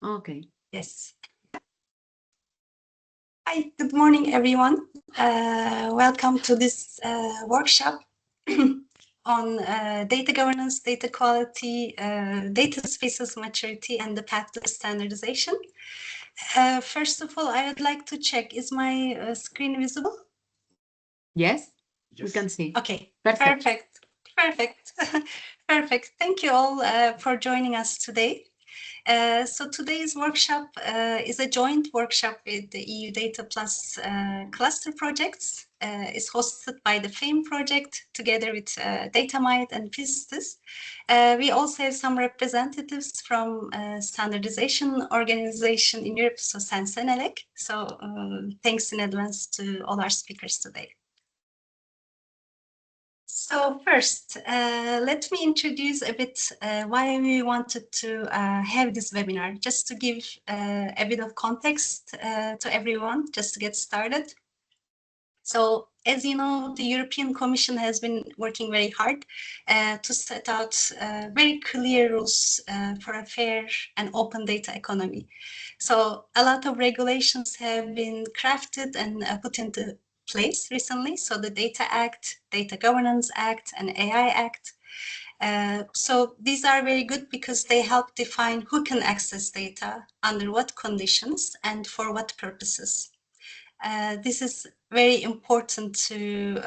Okay. Yes. Hi, good morning, everyone. Welcome to this workshop on data governance, data quality, data spaces maturity, and the path to standardization. First of all, I would like to check, is my screen visible? Yes, we can see. Okay, perfect. Perfect. Thank you all for joining us today. So today's workshop is a joint workshop with the EUDATA Plus cluster projects. It's hosted by the FAME project together with DATAMITE and PISTIS. We also have some representatives from standardization organization in Europe, so CENELEC. So thanks in advance to all our speakers today. So first, let me introduce a bit why we wanted to have this webinar, just to give a bit of context to everyone, just to get started. So as you know, the European Commission has been working very hard to set out very clear rules for a fair and open data economy. So a lot of regulations have been crafted and put into place recently. So the Data Act, Data Governance Act, and AI Act. So these are very good because they help define who can access data, under what conditions, and for what purposes. This is very important to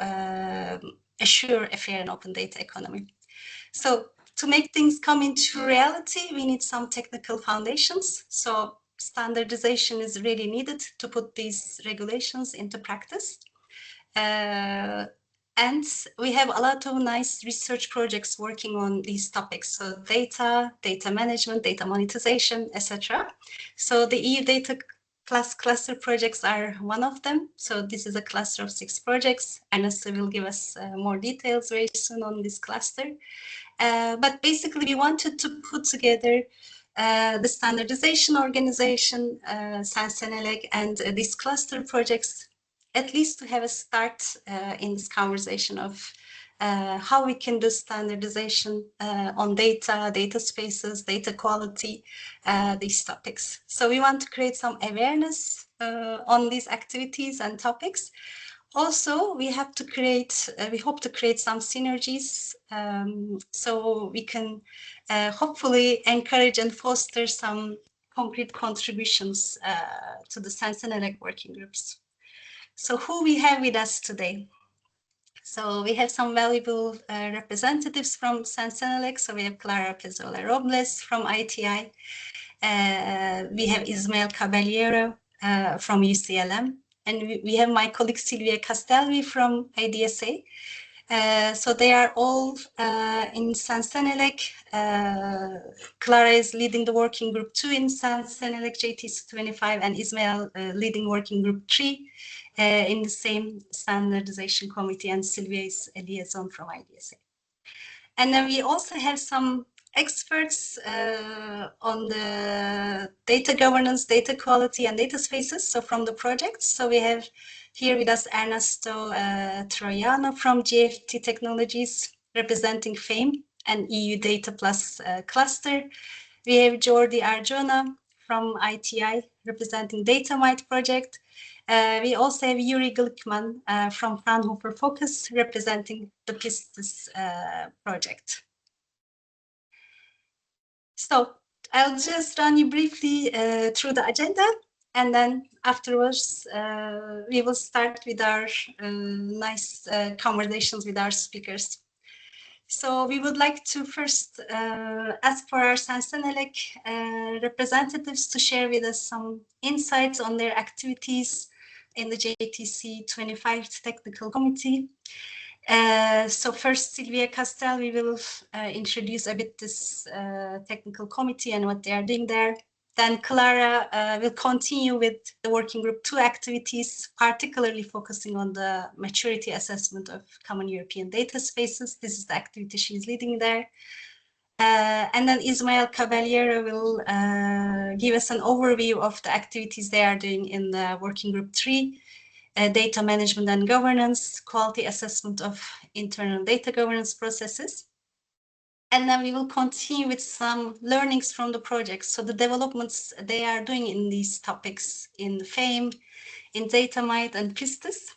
assure a fair and open data economy. So to make things come into reality, we need some technical foundations. So standardization is really needed to put these regulations into practice. And we have a lot of nice research projects working on these topics. So data management, data monetization, etc. So the EUDATA cluster projects are one of them. So this is a cluster of 6 projects. Ernesto will give us more details very soon on this cluster. But basically, we wanted to put together the standardization organization, CENELEC, and these cluster projects, at least to have a start in this conversation of how we can do standardization on data spaces, data quality, these topics. So we want to create some awareness on these activities and topics. Also, we hope to create some synergies so we can hopefully encourage and foster some concrete contributions to the CENELEC working groups. So who we have with us today? So we have some valuable representatives from CENELEC. So we have Clara Pezola Robles from ITI. We have Ismael Caballero from UCLM. And we have my colleague Silvia Castelvi from IDSA. So they are all in CENELEC. Clara is leading the working group 2 in CENELEC JTC 25, and Ismael leading working group 3 in the same standardization committee, and Silvia is a liaison from IDSA. And then we also have some experts on the data governance, data quality, and data spaces, so from the projects. So we have here with us Ernesto Troiano from GFT Technologies, representing FAME and EUDATA Plus cluster. We have Jordi Arjona from ITI, representing DATAMITE project. We also have Yuri Glickman from Fraunhofer Focus, representing the PISTIS project. So I'll just run you briefly through the agenda, and then afterwards we will start with our nice conversations with our speakers. So we would like to first ask for our CENELEC representatives to share with us some insights on their activities in the JTC 25 Technical Committee. So first, Silvia Castelvi will introduce a bit this technical committee and what they are doing there. Then Clara will continue with the working group 2 activities, particularly focusing on the maturity assessment of common European data spaces. This is the activity she's leading there. And then Ismael Caballero will give us an overview of the activities they are doing in the working group 3, data management and governance, quality assessment of internal data governance processes. And then we will continue with some learnings from the projects. So the developments they are doing in these topics in FAME, in DATAMITE and PISTIS,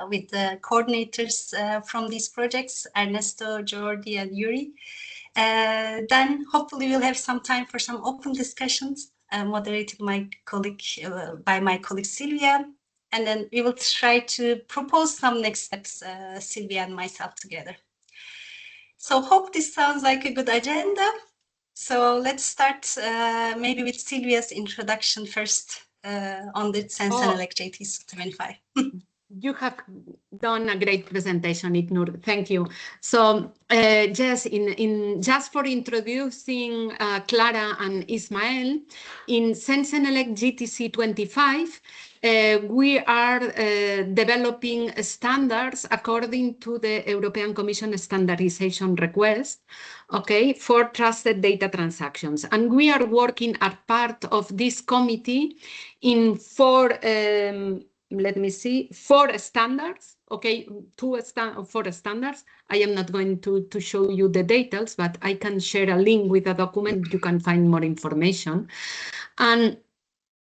with the coordinators from these projects, Ernesto, Jordi, and Yuri. Then hopefully we'll have some time for some open discussions, moderated by my colleague Silvia. And then we will try to propose some next steps, Silvia and myself together. So hope this sounds like a good agenda. So let's start maybe with Silvia's introduction first on the CENELEC JTC 25. You have done a great presentation, Ignur. Thank you. So just just for introducing Clara and Ismael, in CENELEC JTC 25, we are developing standards according to the European Commission standardization request, okay, for trusted data transactions. And we are working as part of this committee in four standards, okay, four standards. I am not going to show you the details, but I can share a link with a document. You can find more information. And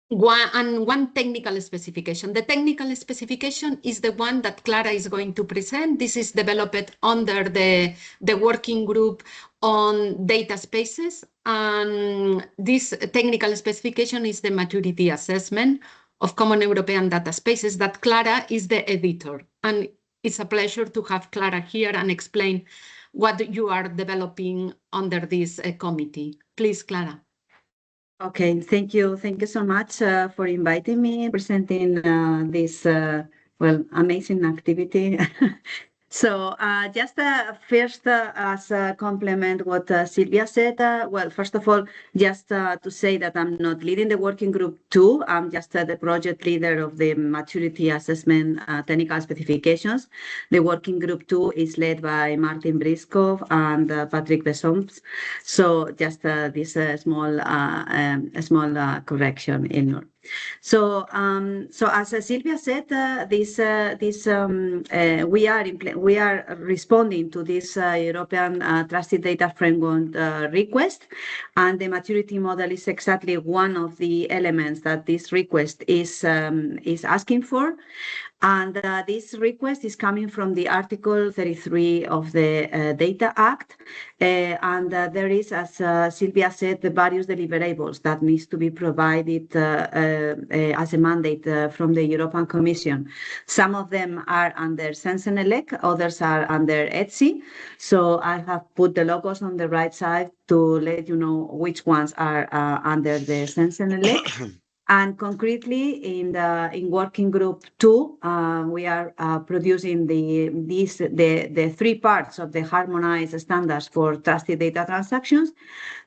one technical specification. The technical specification is the one that Clara is going to present. This is developed under the working group on data spaces. And this technical specification is the maturity assessment of common European data spaces that Clara is the editor. And it's a pleasure to have Clara here and explain what you are developing under this committee. Please, Clara. Okay, thank you. Thank you so much for inviting me, presenting this, amazing activity. So just first, as a complement what Silvia said, first of all, just to say that I'm not leading the working group 2. I'm just the project leader of the maturity assessment technical specifications. The working group 2 is led by Martin Briskov and Patrick Besomps. So just this small correction in. So as Silvia said, we are responding to this European Trusted Data Framework request, and the maturity model is exactly one of the elements that this request is asking for. And this request is coming from the Article 33 of the Data Act. And there is, as Silvia said, the various deliverables that needs to be provided as a mandate from the European Commission. Some of them are under CENELEC, others are under ETSI. So I have put the logos on the right side to let you know which ones are under the CENELEC. And concretely, in working group 2, we are producing the 3 parts of the harmonized standards for trusted data transactions,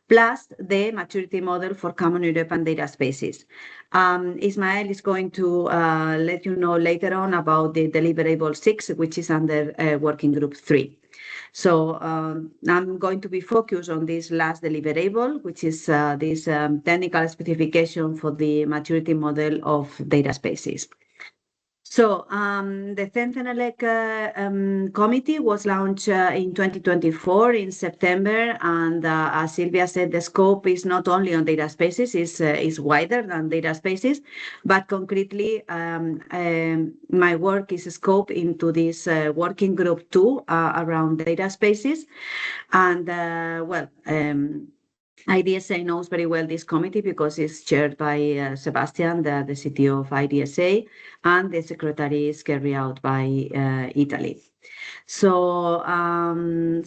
plus the maturity model for common European data spaces. Ismael is going to let you know later on about the deliverable 6, which is under working group 3. So I'm going to be focused on this last deliverable, which is this technical specification for the maturity model of data spaces. So the CENELEC committee was launched in 2024 in September, and as Silvia said, the scope is not only on data spaces, is wider than data spaces, but concretely my work is scoped into this working group 2 around data spaces, and IDSA knows very well this committee because it's chaired by Sebastian, the CTO of IDSA, and the secretary is carried out by Italy. So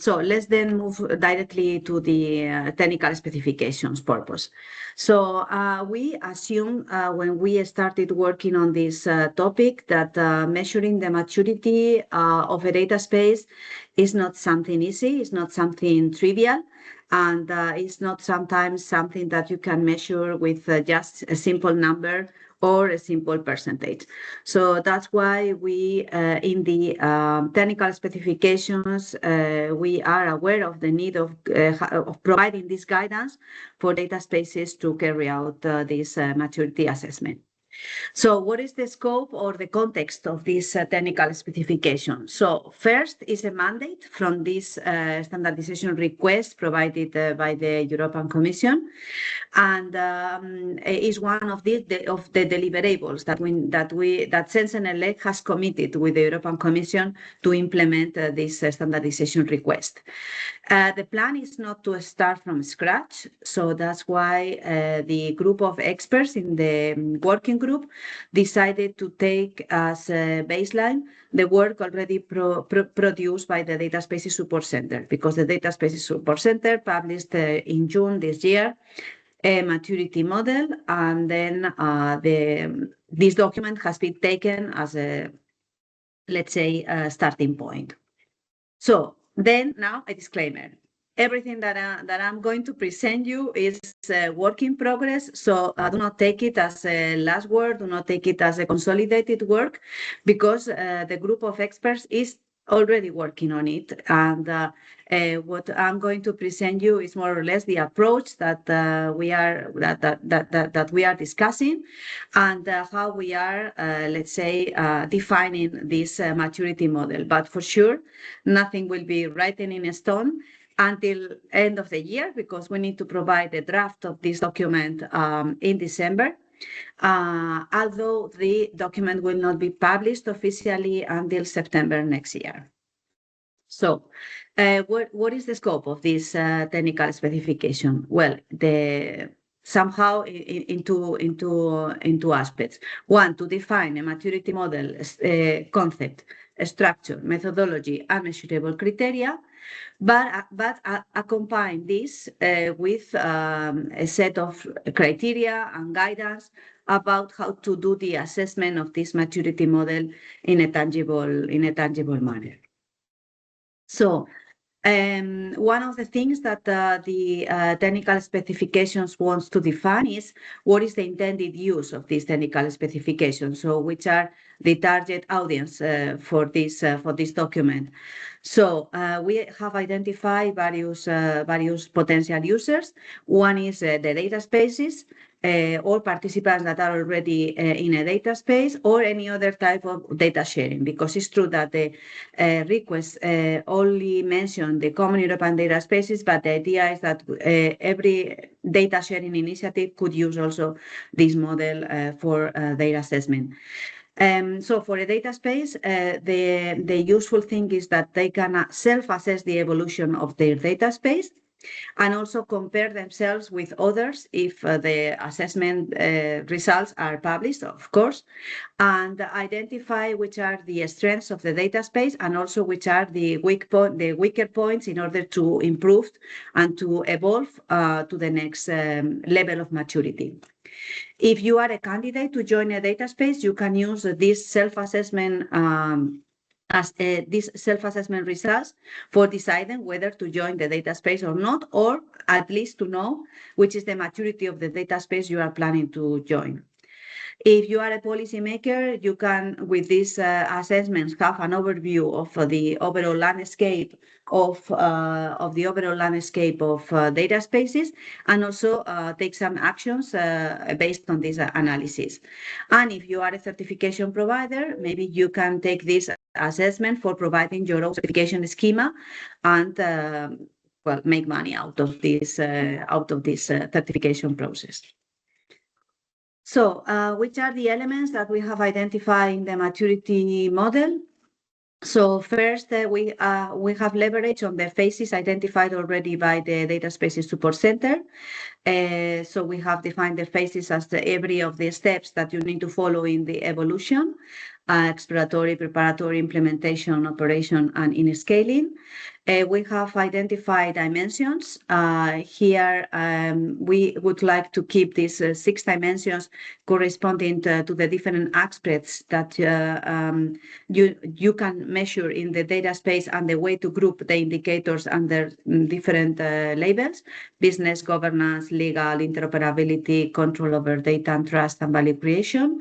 let's then move directly to the technical specifications purpose. So we assume when we started working on this topic that measuring the maturity of a data space is not something easy, it's not something trivial, and it's not sometimes something that you can measure with just a simple number or a simple percentage. So that's why we, in the technical specifications, we are aware of the need of providing this guidance for data spaces to carry out this maturity assessment. So what is the scope or the context of this technical specification? So first is a mandate from this standardization request provided by the European Commission, and is one of the deliverables that CENELEC has committed with the European Commission to implement this standardization request. The plan is not to start from scratch, so that's why the group of experts in the working group decided to take as a baseline the work already produced by the Data Spaces Support Center, because the Data Spaces Support Center published in June this year a maturity model, and then this document has been taken as a, let's say, a starting point. So then now a disclaimer. Everything that I'm going to present you is a work in progress, so do not take it as a last word, do not take it as a consolidated work, because the group of experts is already working on it, and what I'm going to present you is more or less the approach that we are discussing, and how we are, let's say, defining this maturity model. But for sure, nothing will be written in stone until end of the year, because we need to provide a draft of this document in December. Although the document will not be published officially until September next year. So, what is the scope of this technical specification? Well, somehow into aspects. One, to define a maturity model concept, structure, methodology, and measurable criteria, but accompany this with a set of criteria and guidance about how to do the assessment of this maturity model in a tangible manner. So one of the things that the technical specifications wants to define is what is the intended use of this technical specification. So which are the target audience for this document. So we have identified various potential users. One is the data spaces, all participants that are already in a data space, or any other type of data sharing, because it's true that the request only mentioned the common European data spaces, but the idea is that every data sharing initiative could use also this model for data assessment. So for a data space, the useful thing is that they can self-assess the evolution of their data space, and also compare themselves with others if the assessment results are published, of course, and identify which are the strengths of the data space, and also which are the weaker points, in order to improve and to evolve to the next level of maturity. If you are a candidate to join a data space, you can use this self-assessment these self-assessment results for deciding whether to join the data space or not, or at least to know which is the maturity of the data space you are planning to join. If you are a policymaker, you can, with these assessments, have an overview of the overall landscape of data spaces, and also take some actions based on this analysis. And if you are a certification provider, maybe you can take this assessment for providing your own certification schema, and well, make money out of this certification process. So, which are the elements that we have identified in the maturity model? So first, we have leverage on the phases identified already by the Data Spaces Support Center. So we have defined the phases as every of the steps that you need to follow in the evolution: exploratory, preparatory, implementation, operation, and in scaling. We have identified dimensions. Here, we would like to keep these 6 dimensions corresponding to the different aspects that you can measure in the data space, and the way to group the indicators under different labels: business, governance, legal, interoperability, control over data and trust and value creation.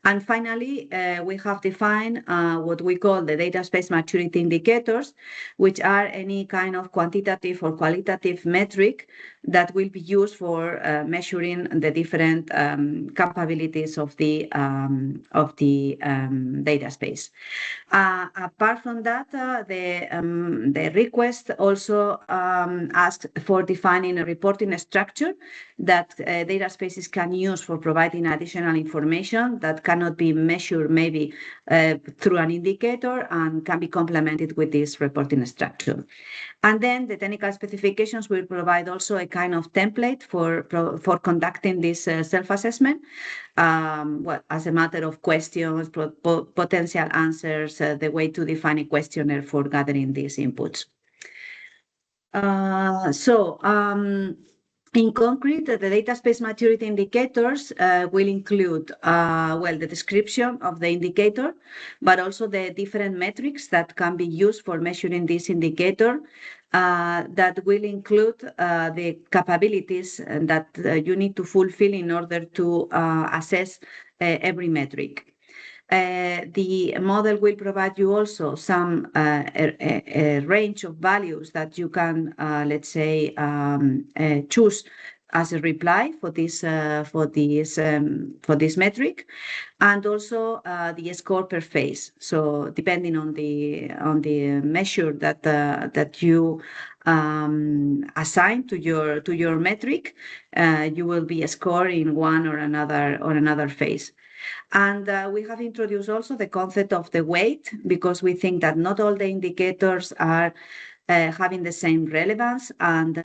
And finally, we have defined what we call the data space maturity indicators, which are any kind of quantitative or qualitative metric that will be used for measuring the different capabilities of the data space. Apart from that, the request also asks for defining a reporting structure that data spaces can use for providing additional information that cannot be measured maybe through an indicator and can be complemented with this reporting structure. And then the technical specifications will provide also a kind of template for conducting this self-assessment, as a matter of questions, potential answers, the way to define a questionnaire for gathering these inputs. In concrete, the data space maturity indicators will include, the description of the indicator, but also the different metrics that can be used for measuring this indicator. That will include the capabilities that you need to fulfill in order to assess every metric. The model will provide you also some a range of values that you can, let's say, choose as a reply for this metric, and also the score per phase. So depending on the measure that you assign to your metric, you will be scoring one or another phase. And we have introduced also the concept of the weight, because we think that not all the indicators are having the same relevance, and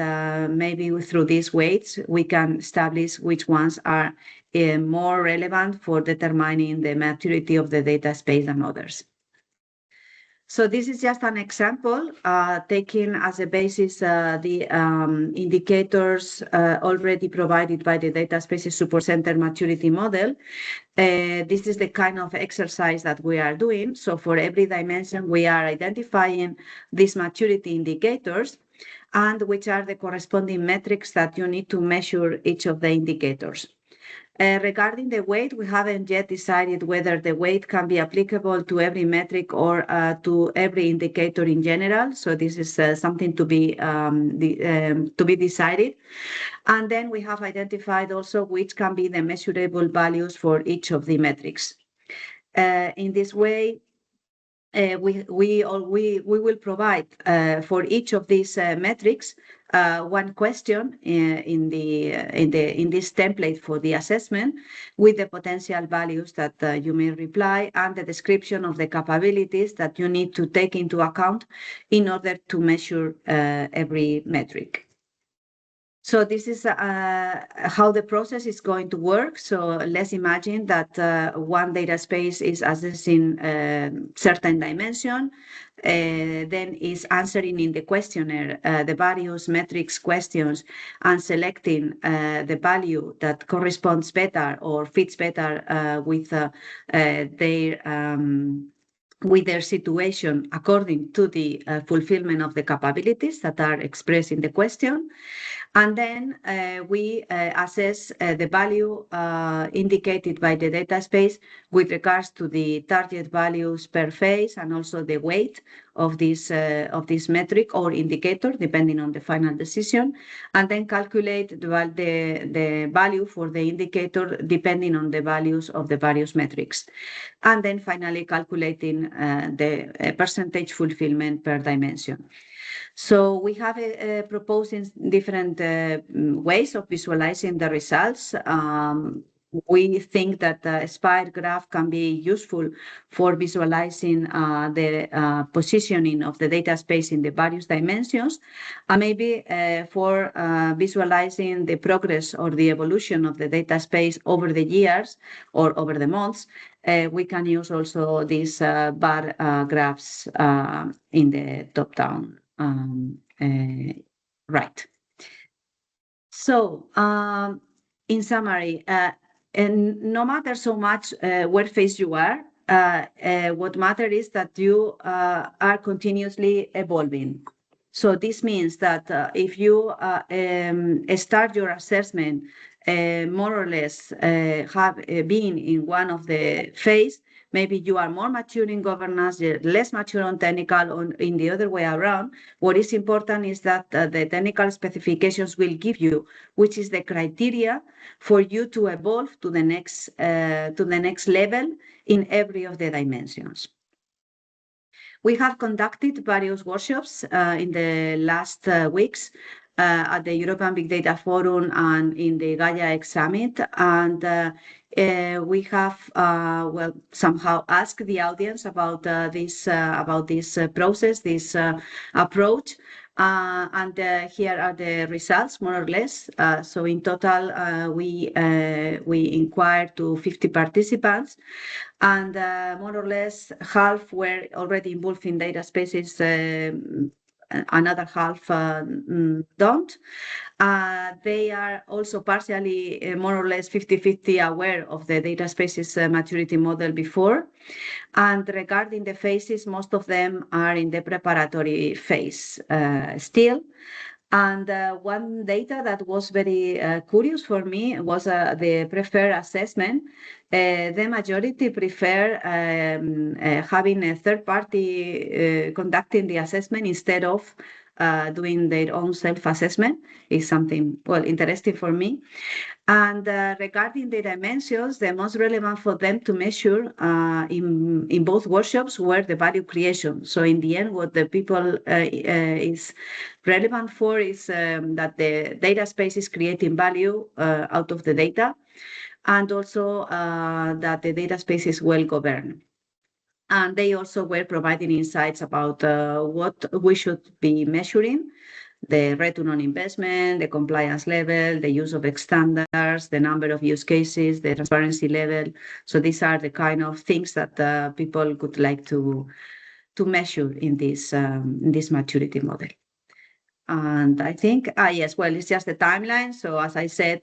maybe through these weights we can establish which ones are more relevant for determining the maturity of the data space than others. So this is just an example, taking as a basis the indicators already provided by the Data Spaces Support Center maturity model. This is the kind of exercise that we are doing. So for every dimension, we are identifying these maturity indicators, and which are the corresponding metrics that you need to measure each of the indicators. Regarding the weight, we haven't yet decided whether the weight can be applicable to every metric or to every indicator in general. So this is something to be decided. And then we have identified also which can be the measurable values for each of the metrics. In this way, we will provide for each of these metrics one question in this template for the assessment, with the potential values that you may reply, and the description of the capabilities that you need to take into account in order to measure every metric. So this is how the process is going to work. So let's imagine that one data space is assessing certain dimension, then is answering in the questionnaire the various metrics questions and selecting the value that corresponds better or fits better with their situation according to the fulfillment of the capabilities that are expressed in the question. And then we assess the value indicated by the data space with regards to the target values per phase, and also the weight of this metric or indicator, depending on the final decision, and then calculate the value for the indicator depending on the values of the various metrics. And then finally calculating the percentage fulfillment per dimension. So we have proposing different ways of visualizing the results. We think that the SPIRE graph can be useful for visualizing the positioning of the data space in the various dimensions, and maybe for visualizing the progress or the evolution of the data space over the years or over the months. We can use also these bar graphs in the top-down. Right. So, in summary, and no matter so much what phase you are, what matters is that you are continuously evolving. So this means that if you start your assessment more or less have been in one of the phase, maybe you are more mature in governance, you're less mature on technical, or in the other way around. What is important is that the technical specifications will give you which is the criteria for you to evolve to the next level in every of the dimensions. We have conducted various workshops in the last weeks at the European Big Data Forum and in the Gaia X Summit, and we have well somehow asked the audience about this process, this approach. And here are the results, more or less. So in total, we inquired to 50 participants, and more or less half were already involved in data spaces, another half don't. They are also partially, more or less 50-50 aware of the data spaces maturity model before. And regarding the phases, most of them are in the preparatory phase still. And one data that was very curious for me was the preferred assessment. The majority prefer having a third party conducting the assessment instead of doing their own self-assessment. Is something, well, interesting for me. And regarding the dimensions, the most relevant for them to measure in both workshops were the value creation. So in the end, what the people is relevant for is that the data space is creating value out of the data, and also that the data space is well governed. And they also were providing insights about what we should be measuring: the return on investment, the compliance level, the use of standards, the number of use cases, the transparency level. So these are the kind of things that people would like to measure in this maturity model. And I think, yes, well, it's just the timeline. So as I said,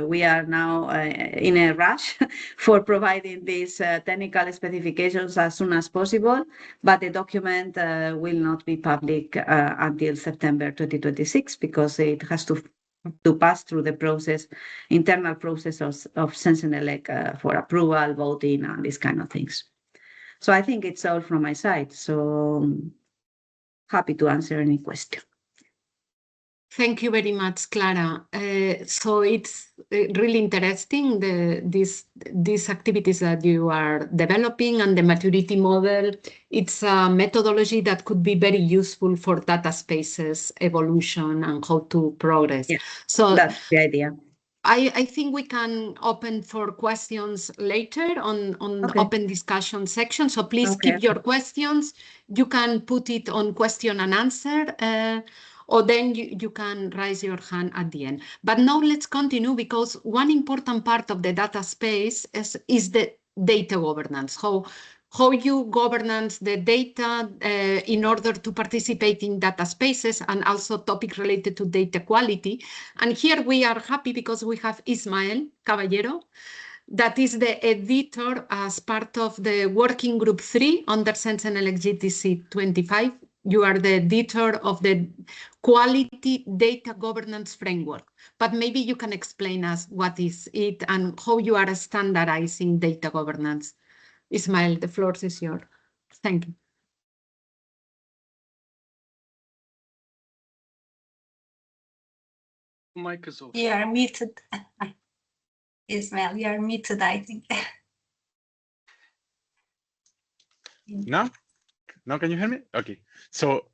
we are now in a rush for providing these technical specifications as soon as possible, but the document will not be public until September 2026, because it has to pass through the internal process of CENELEC for approval, voting, and these kind of things. So I think it's all from my side. So happy to answer any question. Thank you very much, Clara. So it's really interesting, these activities that you are developing, and the maturity model. It's a methodology that could be very useful for data spaces evolution and how to progress. Yeah, so that's the idea. I think we can open for questions later on Okay. open discussion section. So please keep your questions. You can put it on question and answer, or then you can raise your hand at the end. But now let's continue, because one important part of the data space is the data governance. How you governance the data in order to participate in data spaces, and also topic related to data quality. And here we are happy because we have Ismael Caballero, that is the editor as part of the working group 3 under CENELEC JTC 25. You are the editor of the quality data governance framework, but maybe you can explain us what is it and how you are standardizing data governance. Ismael, the floor is yours. Thank you. Mic is off. You are muted. Ismael, you are muted, I think. Now can you hear me? Okay. So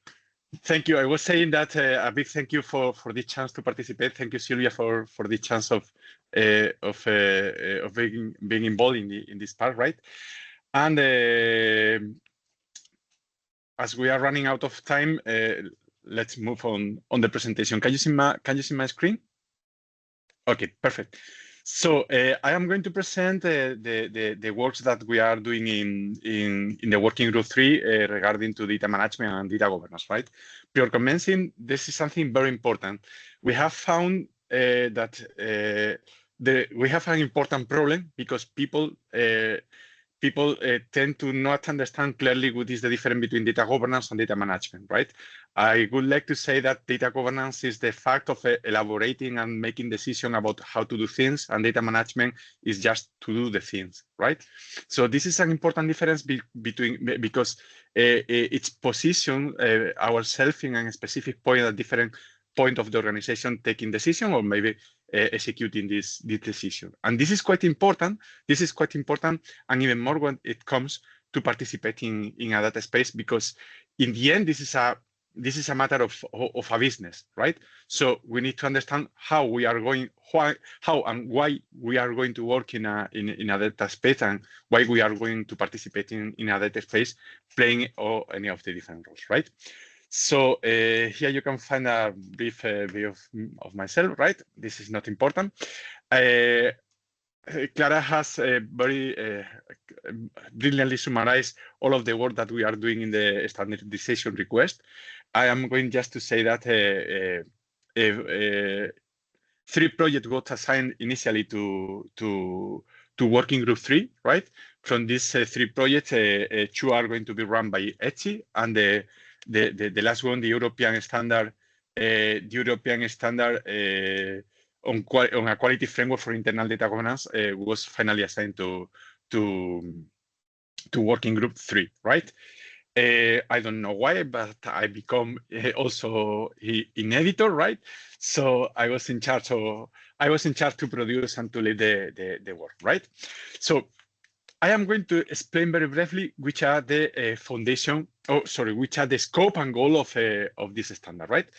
thank you. I was saying that a big thank you for this chance to participate. Thank you, Silvia, for the chance of being involved in this part, right? And as we are running out of time, let's move on the presentation. Can you see my screen? Okay, perfect. So I am going to present the works that we are doing in the working group 3 regarding to data management and data governance, right? Before commencing, this is something very important. We have found that we have an important problem, because people people tend to not understand clearly what is the difference between data governance and data management, right? I would like to say that data governance is the fact of elaborating and making decisions about how to do things, and data management is just to do the things, right? So this is an important difference because it's position ourselves in a specific point at different point of the organization taking decision or maybe executing this decision. And this is quite important. This is quite important, and even more when it comes to participating in a data space, because in the end, this is a matter of a business, right? So we need to understand how we are going, how and why we are going to work in a data space, and why we are going to participate in a data space, playing any of the different roles, right? So here you can find a brief view of myself, right? This is not important. Clara has very brilliantly summarized all of the work that we are doing in the standardization request. I am going just to say that 3 projects got assigned initially to working group 3, right? From these 3 projects, 2 are going to be run by ETSI, and the last one, the European standard, on a quality framework for internal data governance, was finally assigned to working group 3, right? I don't know why, but I become also an editor, right? So I was in charge to produce and to lead the work, right? So I am going to explain very briefly which are the which are the scope and goal of this standard, right?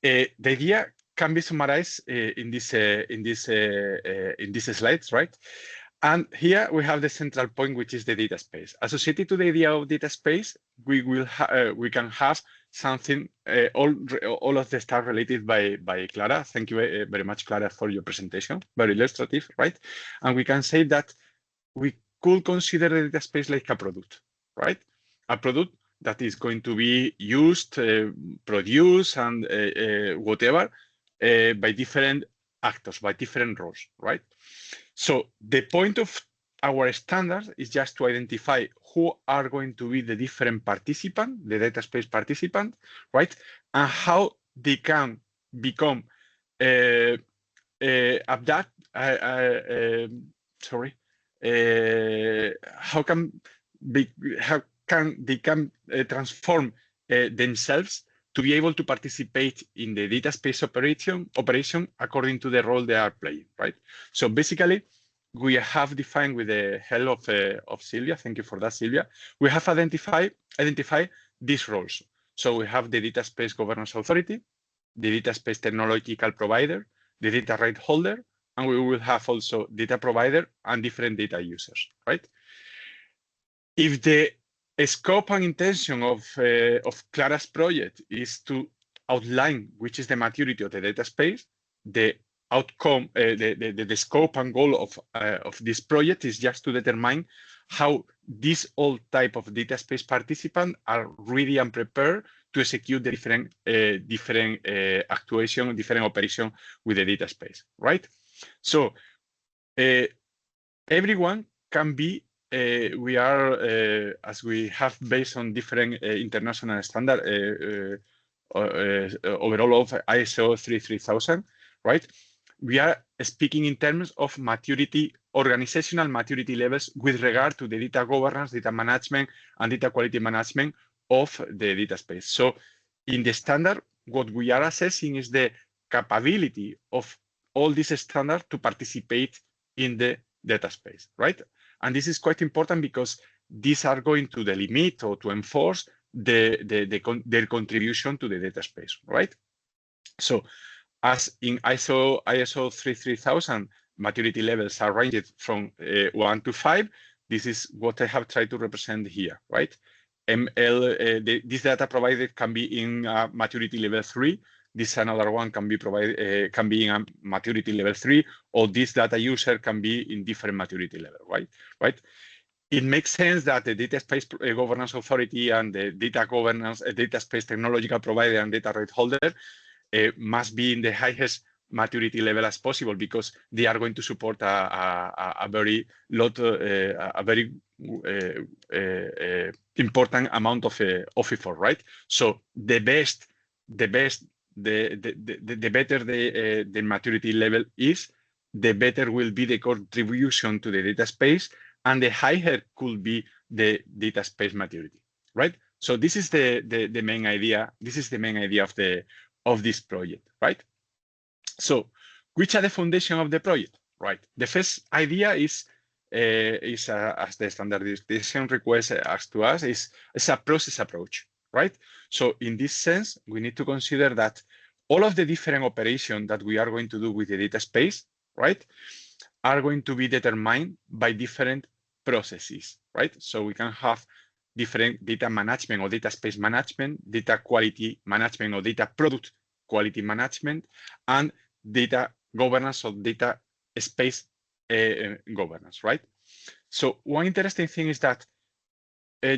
The idea can be summarized in these slides, right? And here we have the central point, which is the data space. Associated to the idea of data space, we can have something, all of the stuff related by Clara. Thank you very much, Clara, for your presentation. Very illustrative, right? And we can say that we could consider the data space like a product, right? A product that is going to be used, produced, and whatever by different actors, by different roles, right? So the point of our standards is just to identify who are going to be the different participants, the data space participants, right? And how they can become how can they transform themselves to be able to participate in the data space operation according to the role they are playing, right? So basically, we have defined with the help of Silvia, thank you for that, Silvia, we have identified these roles. So we have the data space governance authority, the data space technological provider, the data right holder, and we will have also data provider and different data users, right? If the scope and intention of Clara's project is to outline which is the maturity of the data space, the outcome, the scope and goal of this project is just to determine how this all type of data space participants are ready and prepared to execute the different actuation, different operation with the data space, right? So everyone can be. We are, as we have based on different international standard overall of ISO 33000, right? We are speaking in terms of maturity, organizational maturity levels with regard to the data governance, data management, and data quality management of the data space. So in the standard, what we are assessing is the capability of all these standards to participate in the data space, right? And this is quite important because these are going to delimit or to enforce their contribution to the data space, right? So as in ISO 33000, maturity levels are ranged from 1 to 5. This is what I have tried to represent here, right? This data provided can be in maturity level 3. This another one can be provided can be in a maturity level 3, or this data user can be in different maturity level, right? It makes sense that the data space governance authority and the data governance, data space technological provider and data right holder must be in the highest maturity level as possible, because they are going to support a very important amount of effort, right? So the better the maturity level is, the better will be the contribution to the data space, and the higher could be the data space maturity, right? So this is the main idea. This is the main idea of this project, right? So which are the foundation of the project, right? The first idea is as the standardization request asks to us, is a process approach, right? So in this sense, we need to consider that all of the different operations that we are going to do with the data space, right, are going to be determined by different processes, right? So we can have different data management or data space management, data quality management or data product quality management, and data governance or data space governance, right? So one interesting thing is that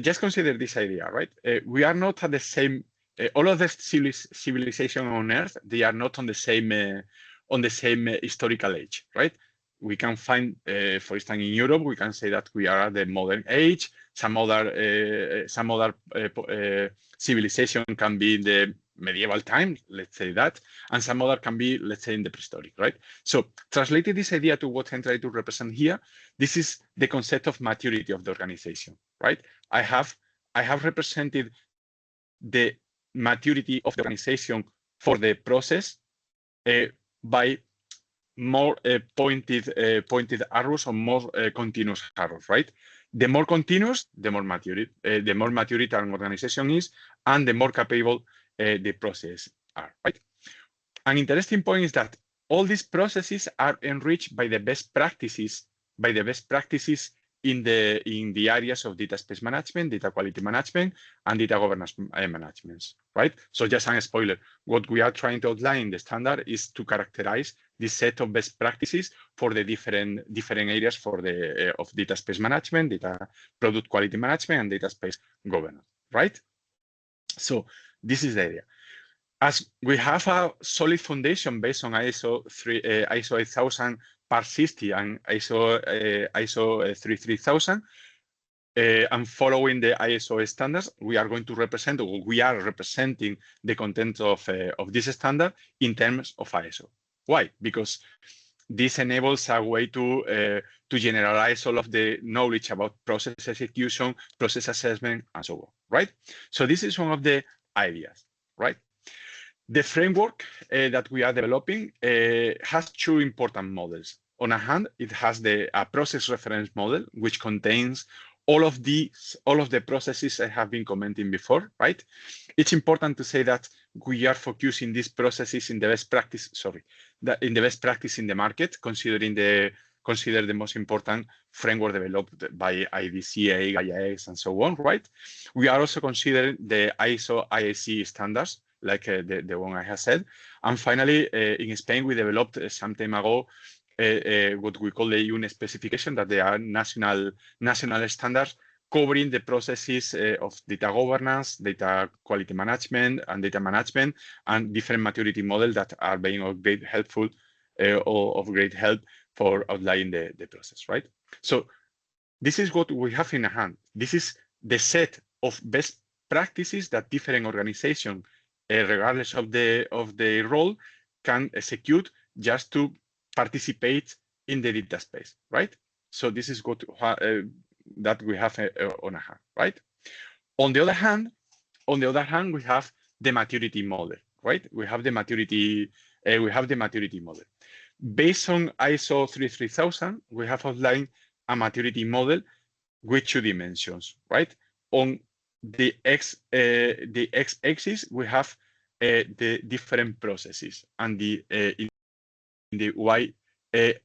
just consider this idea, right? We are not at the same. All of the civilization on Earth, they are not on the same historical age, right? We can find, for instance, in Europe, we can say that we are at the modern age. Some other civilization can be in the medieval time, let's say that, and some other can be, let's say, in the prehistoric, right? So translating this idea to what I'm trying to represent here, this is the concept of maturity of the organization, right? I have represented the maturity of the organization for the process by more pointed arrows or more continuous arrows, right? The more continuous, the more mature an organization is, and the more capable the process are, right? An interesting point is that all these processes are enriched by the best practices, in the areas of data space management, data quality management, and data governance management, right? So just a spoiler, what we are trying to outline in the standard is to characterize this set of best practices for the different areas for the of data space management, data product quality management, and data space governance, right? So this is the idea. As we have a solid foundation based on ISO 8000 PAR60 and ISO 33000, and following the ISO standards, we are going to represent, or we are representing the content of this standard in terms of ISO. Why? Because this enables a way to generalize all of the knowledge about process execution, process assessment, and so on, right? So this is one of the ideas, right? The framework that we are developing has two important models. On a hand, it has a process reference model, which contains all of the processes I have been commenting before, right? It's important to say that we are focusing these processes in the best practice, in the best practice in the market, consider the most important framework developed by IDCA, GAIA-X, and so on, right? We are also considering the ISO IAC standards, like the one I have said. And finally, in Spain, we developed some time ago what we call the UNE specification, that they are national standards covering the processes of data governance, data quality management, and data management, and different maturity models that are being of great help for outlining the process, right? So this is what we have in hand. This is the set of best practices that different organizations, regardless of the role, can execute just to participate in the data space, right? So this is what that we have on hand, right? On the other hand, we have the maturity model, right? We have the maturity model. Based on ISO 33000, we have outlined a maturity model with two dimensions, right? On the x-axis, we have the different processes, and in the y-axis,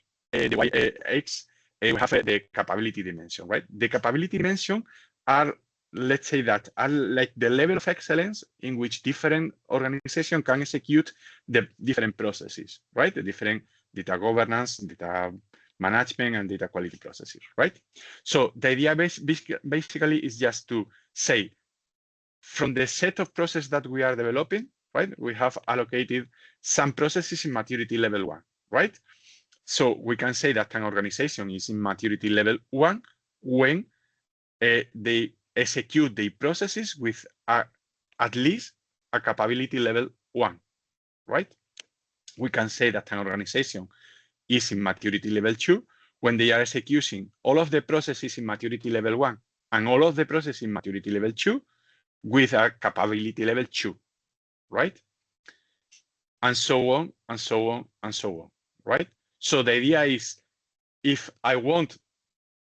we have the capability dimension, right? The capability dimension are, let's say, that are like the level of excellence in which different organizations can execute the different processes, right? The different data governance, data management, and data quality processes, right? So the idea basically is just to say, from the set of processes that we are developing, right, we have allocated some processes in maturity level 1, right? So we can say that an organization is in maturity level 1 when they execute the processes with at least a capability level 1, right? We can say that an organization is in maturity level 2 when they are executing all of the processes in maturity level 1 and all of the processes in maturity level 2 with a capability level 2, right? And so on, and so on, and so on, right? So the idea is, if I want,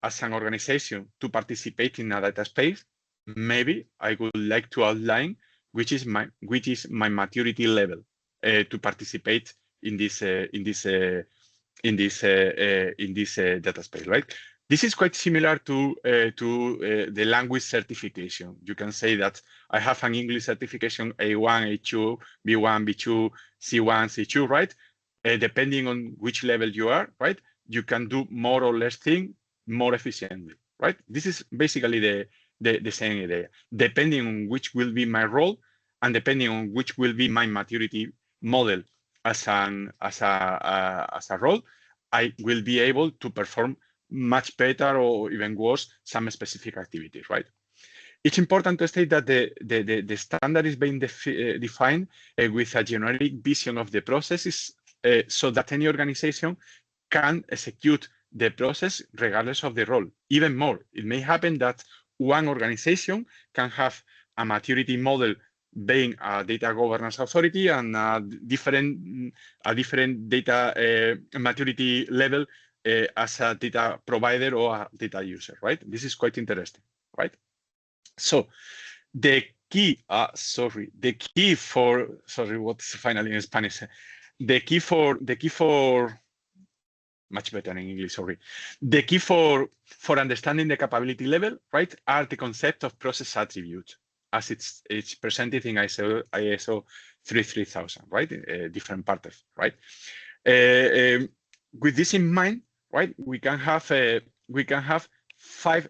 as an organization, to participate in a data space, maybe I would like to outline which is my maturity level to participate in this data space, right? This is quite similar to the language certification. You can say that I have an English certification A1, A2, B1, B2, C1, C2, right? Depending on which level you are, right? You can do more or less thing more efficiently, right? This is basically the same idea. Depending on which will be my role and depending on which will be my maturity model as a role, I will be able to perform much better or even worse some specific activities, right? It's important to state that the standard is being defined with a generic vision of the processes so that any organization can execute the process regardless of the role. Even more, it may happen that one organization can have a maturity model being a data governance authority and a different data maturity level as a data provider or a data user, right? This is quite interesting, right? So the key, what's finally in Spanish? The key for much better in English, sorry. The key for understanding the capability level, right, are the concept of process attribute as it's presented in ISO 33000, right? Different patterns, right? With this in mind, right, we can have 5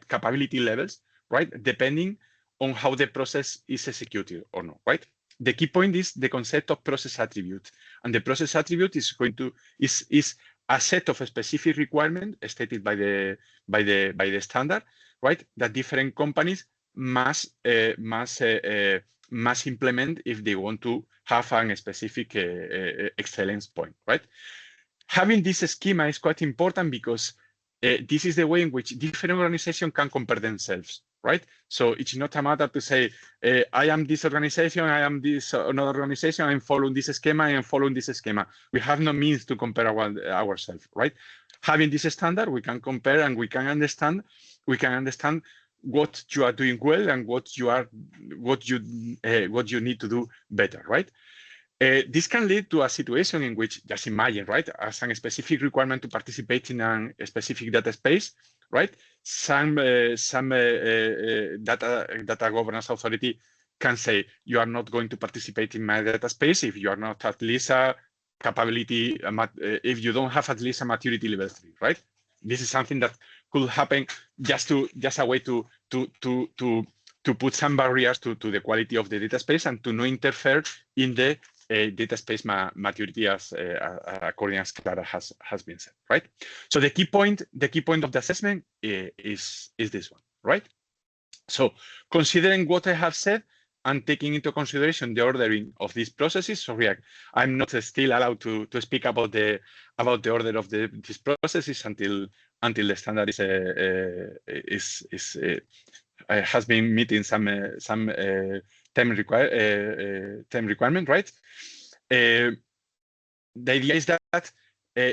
capability levels, right, depending on how the process is executed or not, right? The key point is the concept of process attribute, and the process attribute is a set of specific requirements stated by the standard, right? That different companies must implement if they want to have a specific excellence point, right? Having this schema is quite important because this is the way in which different organizations can compare themselves, right? So it's not a matter to say, I am this organization, I am this another organization, I'm following this schema, I am following this schema. We have no means to compare ourselves, right? Having this standard, we can compare and we can understand what you are doing well and what you need to do better, right? This can lead to a situation in which, just imagine, right, as a specific requirement to participate in a specific data space, right? Some data governance authority can say, you are not going to participate in my data space if you are not at least a capability, if you don't have at least a maturity level 3, right? This is something that could happen just a way to put some barriers to the quality of the data space and to not interfere in the data space maturity as according as Clara has been said, right? So the key point of the assessment is this one, right? So considering what I have said and taking into consideration the ordering of these processes, sorry, I'm not still allowed to speak about the order of these processes until the standard has been meeting some time requirement, right? The idea is that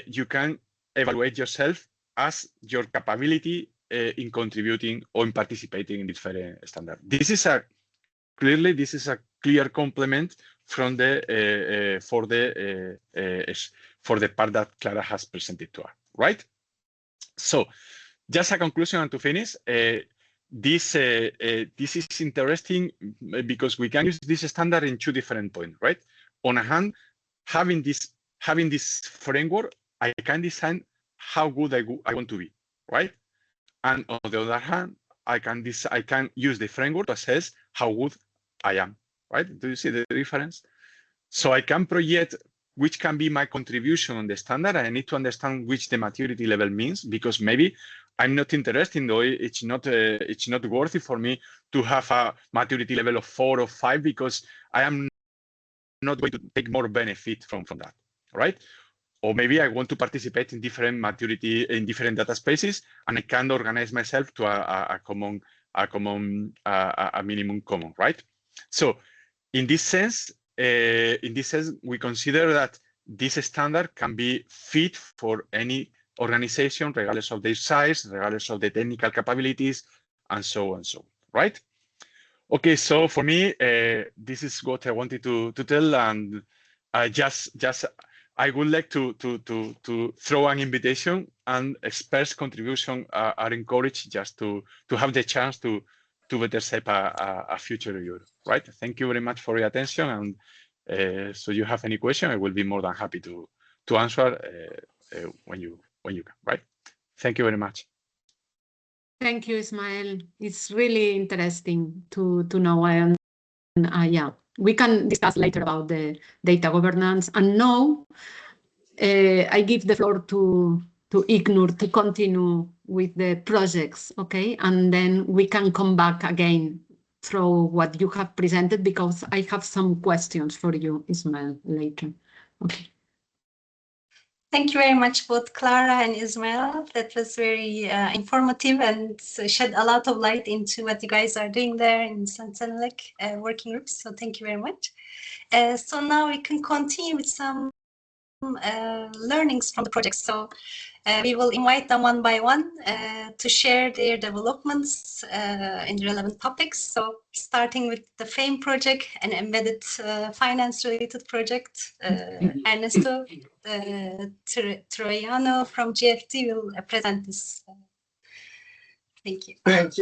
you can evaluate yourself as your capability in contributing or in participating in different standards. This is a clear complement from for the part that Clara has presented to us, right? So, just a conclusion and to finish. This is interesting because we can use this standard in 2 different points, right? On a hand, having this framework, I can design how good I want to be, right? And on the other hand, I can use the framework to assess how good I am, right? Do you see the difference? So I can project which can be my contribution on the standard. I need to understand which the maturity level means, because maybe I'm not interested, or it's not worthy for me to have a maturity level of 4 or 5 because I am not going to take more benefit from that, right? Or maybe I want to participate in different maturity in different data spaces, and I can organize myself to a minimum common, right? So in this sense, we consider that this standard can be fit for any organization, regardless of their size, regardless of the technical capabilities, and so on, right? Okay, so for me, this is what I wanted to tell, and I would like to throw an invitation, and experts' contribution are encouraged just to have the chance to better shape a future Europe, right? Thank you very much for your attention, and so you have any question, I will be more than happy to answer when you can, right? Thank you very much. Thank you, Ismael. It's really interesting to know. And yeah, we can discuss later about the data governance. And now I give the floor to Ignur to continue with the projects, okay? And then we can come back again through what you have presented, because I have some questions for you, Ismael, later. Okay. Thank you very much, both Clara and Ismael. That was very informative and shed a lot of light into what you guys are doing there in CENELEC working groups. So thank you very much. So now we can continue with some learnings from the project. So we will invite them one by one to share their developments in relevant topics. So starting with the FAME project, an embedded finance related project, Ernesto Troiano from GFT will present this. Thank you. Thank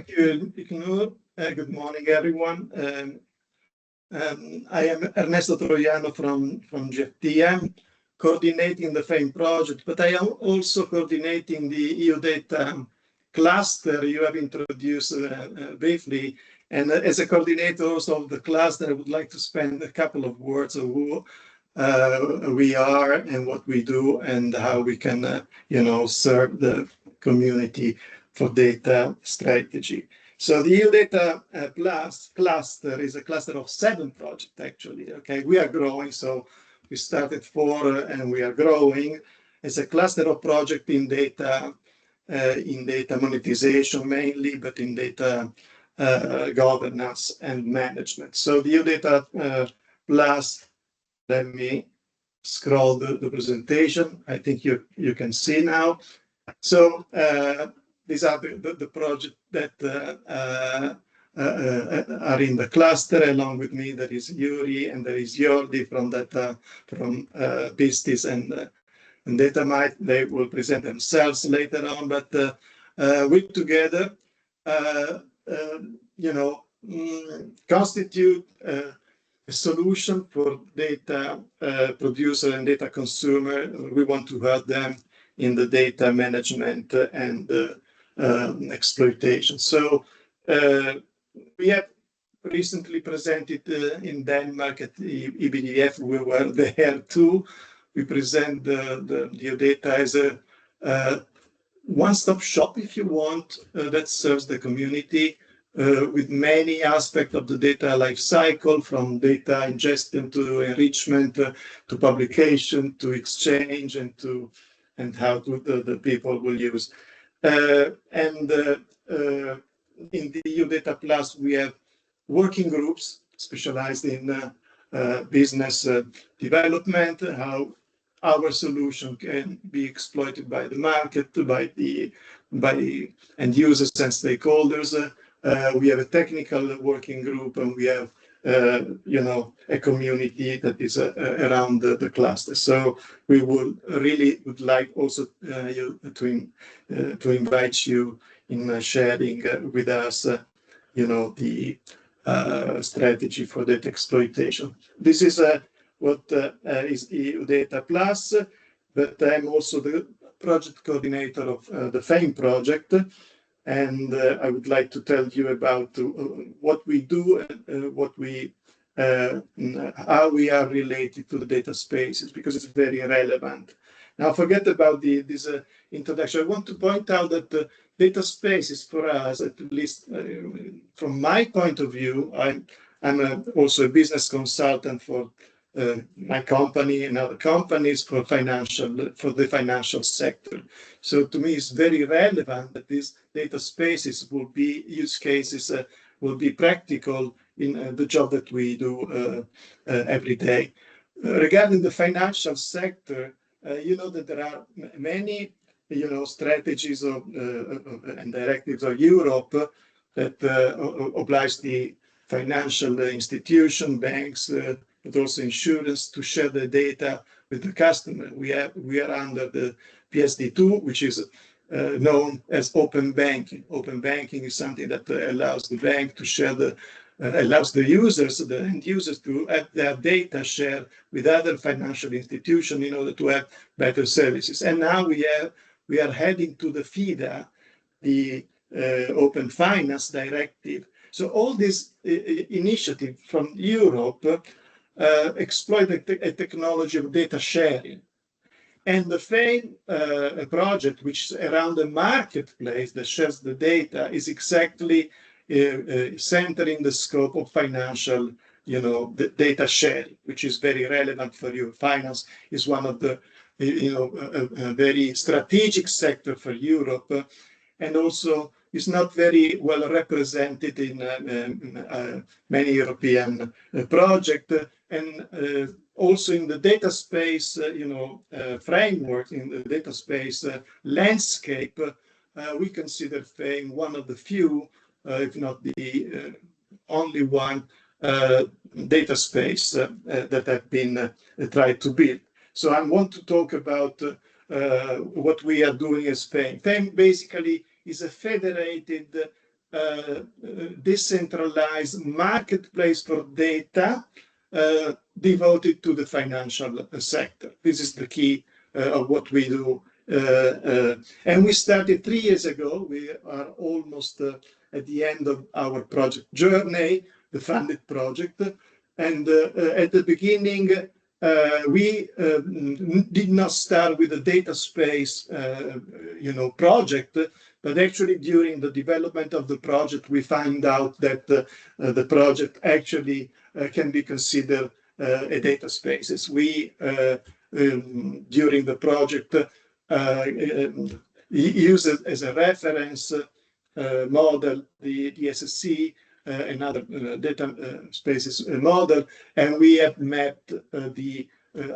you, Ignur. Good morning, everyone. I am Ernesto Troiano from GFT. I'm coordinating the FAME project, but I am also coordinating the EUDATA cluster you have introduced briefly. And as a coordinator also of the cluster, I would like to spend a couple of words on who we are and what we do and how we can, serve the community for data strategy. So the EUDATA cluster is a cluster of 7 projects, actually. Okay, we are growing, so we started 4 and we are growing. It's a cluster of projects in data monetization mainly, but in data governance and management. So the EUDATA Plus, let me scroll the presentation. I think you can see now. So these are the projects that are in the cluster. Along with me, there is Yuri and there is Jordi from PISTIS and DATAMITE. They will present themselves later on, but we together, constitute a solution for data producer and data consumer. We want to help them in the data management and exploitation. So we have recently presented in Denmark at the EBDF. We were there too. We present the EUDATA as a one-stop shop, if you want, that serves the community with many aspects of the data life cycle, from data ingestion to enrichment to publication to exchange and how the people will use. In the EUDATA Plus, we have working groups specialized in business development, how our solution can be exploited by the market, by end users and stakeholders. We have a technical working group, and we have a community that is around the cluster. So we would like also to invite you in sharing with us, the strategy for data exploitation. This is what is EUDATA Plus, but I'm also the project coordinator of the FAME project. And I would like to tell you about what we do and how we are related to the data spaces, because it's very relevant. Now, forget about this introduction. I want to point out that the data spaces for us, at least from my point of view, I'm also a business consultant for my company and other companies for the financial sector. So to me, it's very relevant that these data spaces will be use cases, will be practical in the job that we do every day. Regarding the financial sector, you know that there are many, strategies and directives of Europe that oblige the financial institution, banks, but also insurance to share the data with the customer. We are under the PSD2, which is known as open banking. Open banking is something that allows the bank to share allows the users, the end users, to have their data shared with other financial institutions in order to have better services. And now we are heading to the FIDA, the Open Finance Directive. So all this initiative from Europe exploit a technology of data sharing. And the FAME project, which is around the marketplace that shares the data, is exactly centering the scope of financial, the data sharing, which is very relevant for you. Finance is one of the, a very strategic sector for Europe, and also is not very well represented in many European projects, and also in the data space, framework, in the data space landscape, we consider FAME one of the few, if not the only one, data space that have been tried to build. So I want to talk about what we are doing as FAME. FAME basically is a federated, decentralized marketplace for data devoted to the financial sector. This is the key of what we do. And we started 3 years ago. We are almost at the end of our project journey, the funded project. And at the beginning, we did not start with a data space, project, but actually during the development of the project, we find out that the project actually can be considered a data space. We, during the project, use it as a reference model, the DSSC, another data spaces model, and we have mapped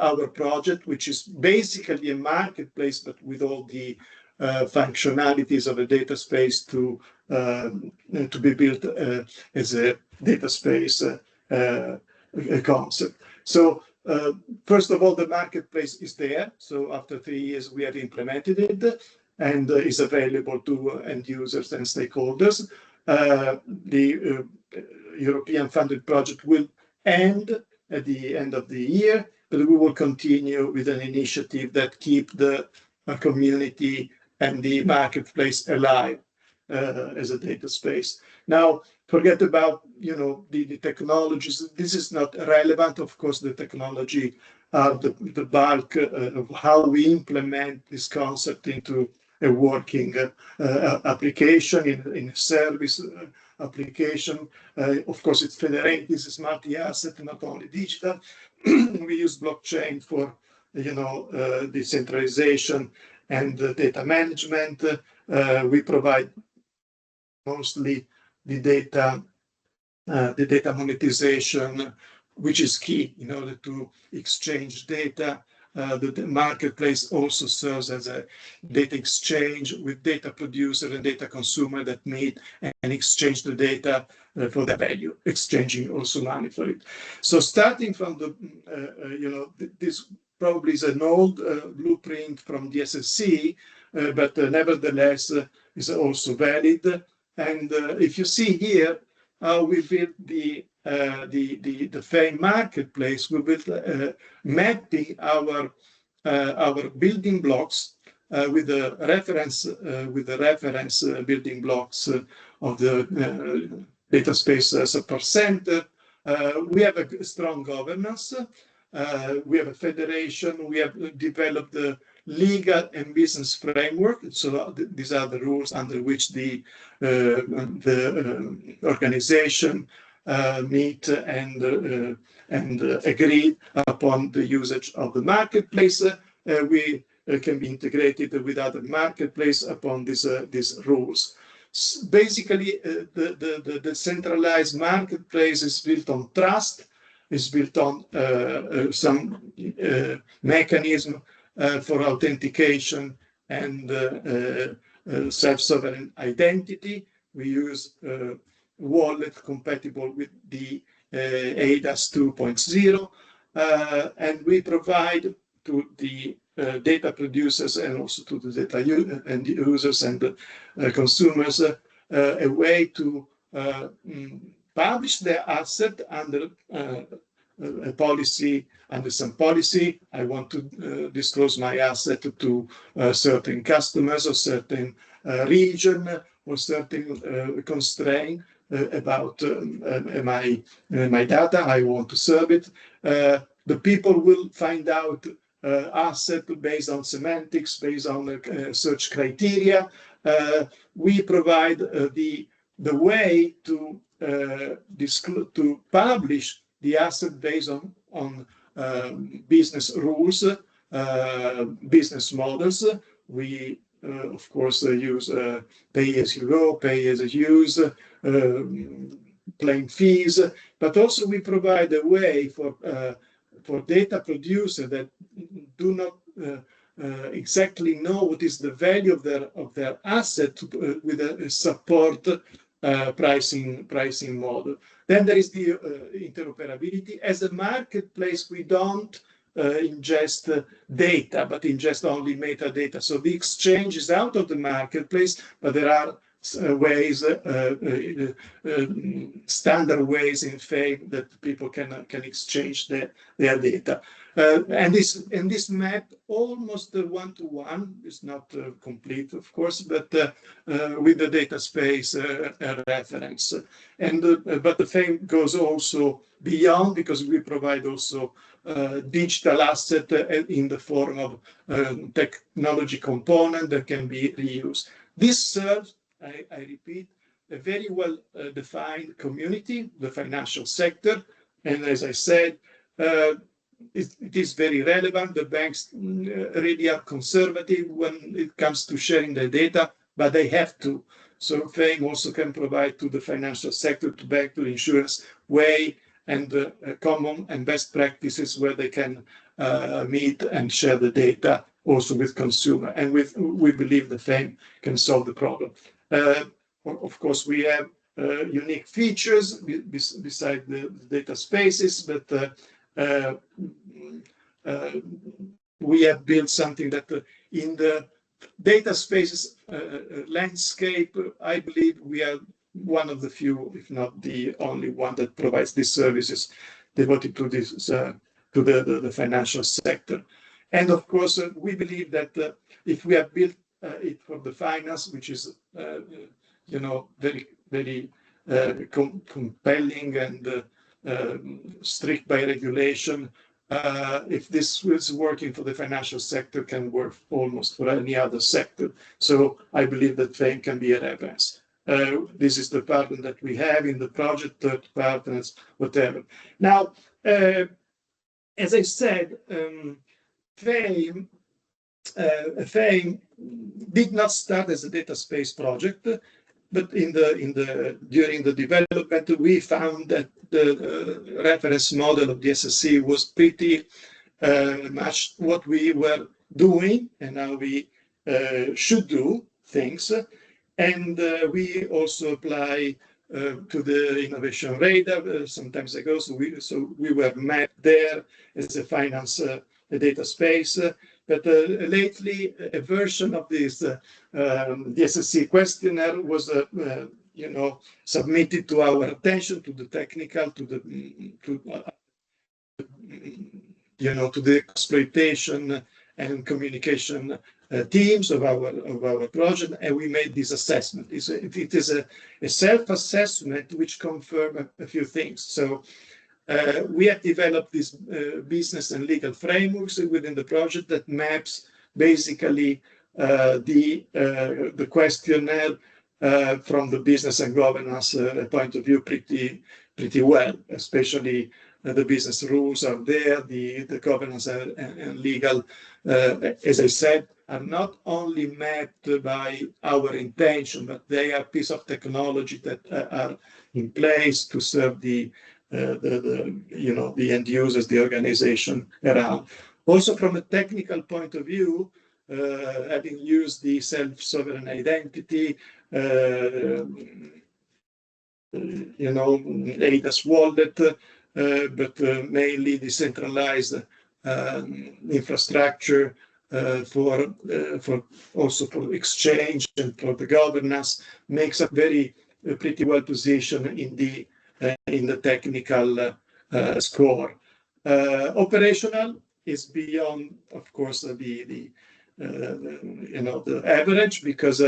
our project, which is basically a marketplace, but with all the functionalities of a data space to be built as a data space concept. So first of all, the marketplace is there. So after 3 years, we have implemented it and is available to end users and stakeholders. The European funded project will end at the end of the year, but we will continue with an initiative that keep the community and the marketplace alive as a data space. Now, forget about the technologies. This is not relevant. Of course, the technology are the bulk of how we implement this concept into a working application, in a service application. Of course, it's federated. This is multi-asset, not only digital. We use blockchain for decentralization and data management. We provide mostly the data monetization, which is key in order to exchange data. The marketplace also serves as a data exchange with data producer and data consumer that meet and exchange the data for the value, exchanging also money for it. So starting from this probably is an old blueprint from the SSC, but nevertheless is also valid. And if you see here how we built the FAME marketplace, we built mapping our building blocks with the reference building blocks of the data space support center. We have a strong governance. We have a federation. We have developed the legal and business framework. So these are the rules under which the organization meet and agree upon the usage of the marketplace. We can be integrated with other marketplace upon these rules. Basically, the decentralized marketplace is built on trust, is built on some mechanism for authentication and self-sovereign identity. We use wallet compatible with the EIDAS 2.0, and we provide to the data producers and also to the data and users and consumers a way to publish their asset under a policy, under some policy. I want to disclose my asset to certain customers or certain region or certain constraint about my data. I want to serve it. The people will find out asset based on semantics, based on search criteria. We provide the way to publish the asset based on business rules, business models. We of course use pay as you go, pay as you use, plain fees, but also we provide a way for data producers that do not exactly know what is the value of their asset with a support pricing model. Then there is the interoperability. As a marketplace, we don't ingest data, but ingest only metadata. So the exchange is out of the marketplace, but there are ways, standard ways in FAME that people can exchange their data. And this map almost one-to-one is not complete, of course, but with the data space reference. And but the FAME goes also beyond, because we provide also digital asset in the form of technology component that can be reused. This serves, I repeat, a very well defined community, the financial sector. And as I said, it is very relevant. The banks really are conservative when it comes to sharing their data, but they have to. So FAME also can provide to the financial sector, to bank, to insurance, way and common and best practices where they can meet and share the data also with consumer. And we believe the FAME can solve the problem. Of course, we have unique features beside the data spaces, but we have built something that in the data spaces landscape, I believe we are one of the few, if not the only one, that provides these services devoted to this to the financial sector. And of course, we believe that if we have built it for the finance, which is very very compelling and strict by regulation, if this is working for the financial sector, can work almost for any other sector. So I believe that FAME can be a reference. This is the partner that we have in the project, third partners, whatever. Now, as I said, FAME did not start as a data space project, but during the development, we found that the reference model of the SSC was pretty much what we were doing and how we should do things. And we also apply to the innovation radar some time ago. So we were mapped there as a finance data space. But lately, a version of this the SSC questionnaire was submitted to our attention, to the technical, to the exploitation and communication teams of our project, and we made this assessment. It is a self-assessment which confirmed a few things. So We have developed this business and legal frameworks within the project that maps basically the questionnaire from the business and governance point of view pretty well, especially the business rules are there, the governance and legal, as I said, are not only mapped by our intention, but they are piece of technology that are in place to serve the end users, the organization around. Also, from a technical point of view, having used the self-sovereign identity, ADAS wallet, but mainly decentralized infrastructure for exchange and for the governance, makes us pretty well positioned in the technical score. Operational is beyond, of course, the average, because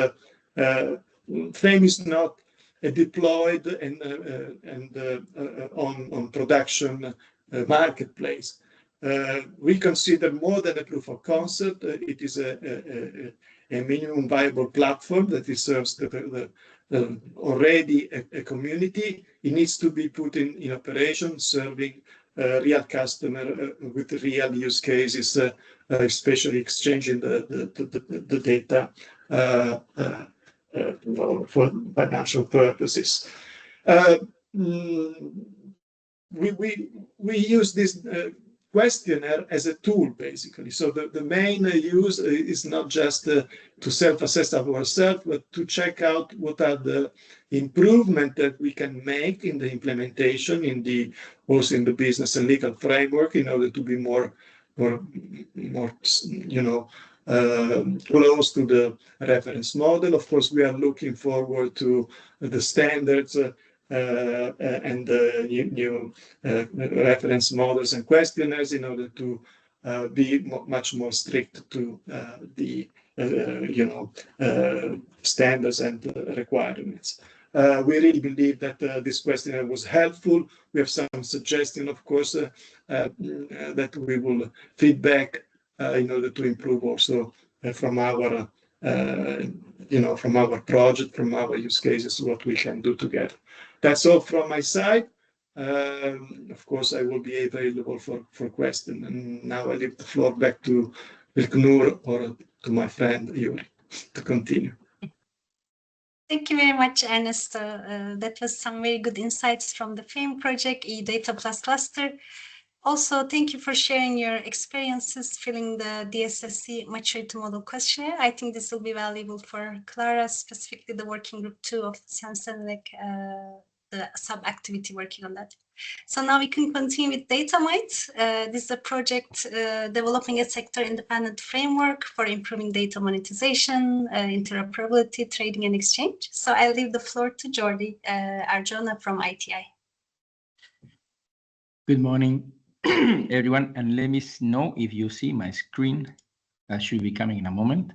FAME is not deployed and on production marketplace. We consider more than a proof of concept. It is a minimum viable platform that it serves already a community. It needs to be put in operation, serving real customer with real use cases, especially exchanging the data for financial purposes. We use this questionnaire as a tool, basically. So the main use is not just to self-assess ourselves, but to check out what are the improvements that we can make in the implementation, also in the business and legal framework, in order to be more close to the reference model. Of course, we are looking forward to the standards and new reference models and questionnaires in order to be much more strict to the standards and requirements. We really believe that this questionnaire was helpful. We have some suggestions, of course, that we will feedback in order to improve also from our project, from our use cases, what we can do together. That's all from my side. Of course, I will be available for questions. And now I leave the floor back to Ilknur or to my friend Yuri to continue. Thank you very much, Ernesto. That was some very good insights from the FAME project, EUDATA Plus cluster. Also, thank you for sharing your experiences filling the DSSC maturity model questionnaire. I think this will be valuable for Clara, specifically the working group 2 of CENELEC, the sub-activity working on that. So now we can continue with DATAMITE. This is a project developing a sector-independent framework for improving data monetization, interoperability, trading, and exchange. So I'll leave the floor to Jordi Arjona from ITI. Good morning, everyone, and let me know if you see my screen. That should be coming in a moment.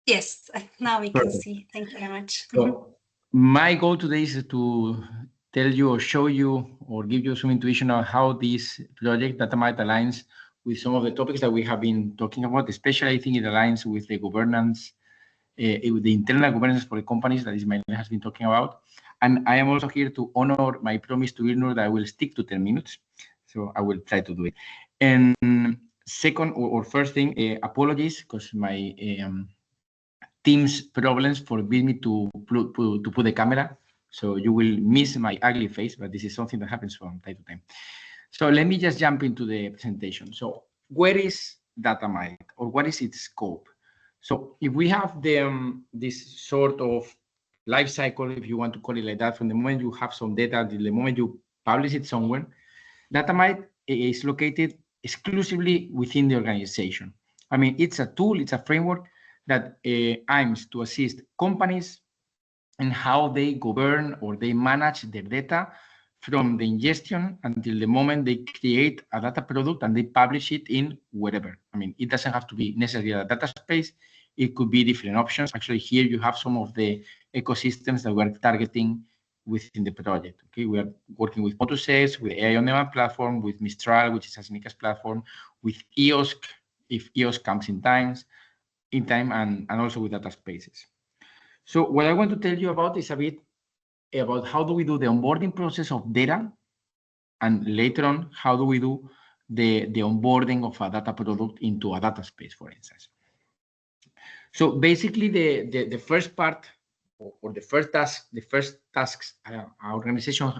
Yes, now we can see. Thank you very much. So my goal today is to tell you or show you or give you some intuition on how this project DATAMITE aligns with some of the topics that we have been talking about. Especially, I think it aligns with the governance, with the internal governance for the companies that Ismail has been talking about. And I am also here to honor my promise to Ilknur that I will stick to 10 minutes. So I will try to do it. And second, or first thing, apologies, because my Teams problems forbid me to put the camera. So you will miss my ugly face, but this is something that happens from time to time. So let me just jump into the presentation. So where is DATAMITE, or what is its scope? So if we have this sort of life cycle, if you want to call it like that, from the moment you have some data till the moment you publish it somewhere, DATAMITE is located exclusively within the organization. I mean, it's a tool, it's a framework that aims to assist companies in how they govern or they manage their data from the ingestion until the moment they create a data product and they publish it in wherever. I mean, it doesn't have to be necessarily a data space. It could be different options. Actually, here you have some of the ecosystems that we're targeting within the project. Okay, we are working with Motus, with AI on Demand platform, with Mistral, which is a CENELEC platform, with EOSC, if EOSC comes in time, and also with data spaces. So what I want to tell you about is a bit about how do we do the onboarding process of data, and later on, how do we do the onboarding of a data product into a data space, for instance. So basically, the first part, or the first tasks our organization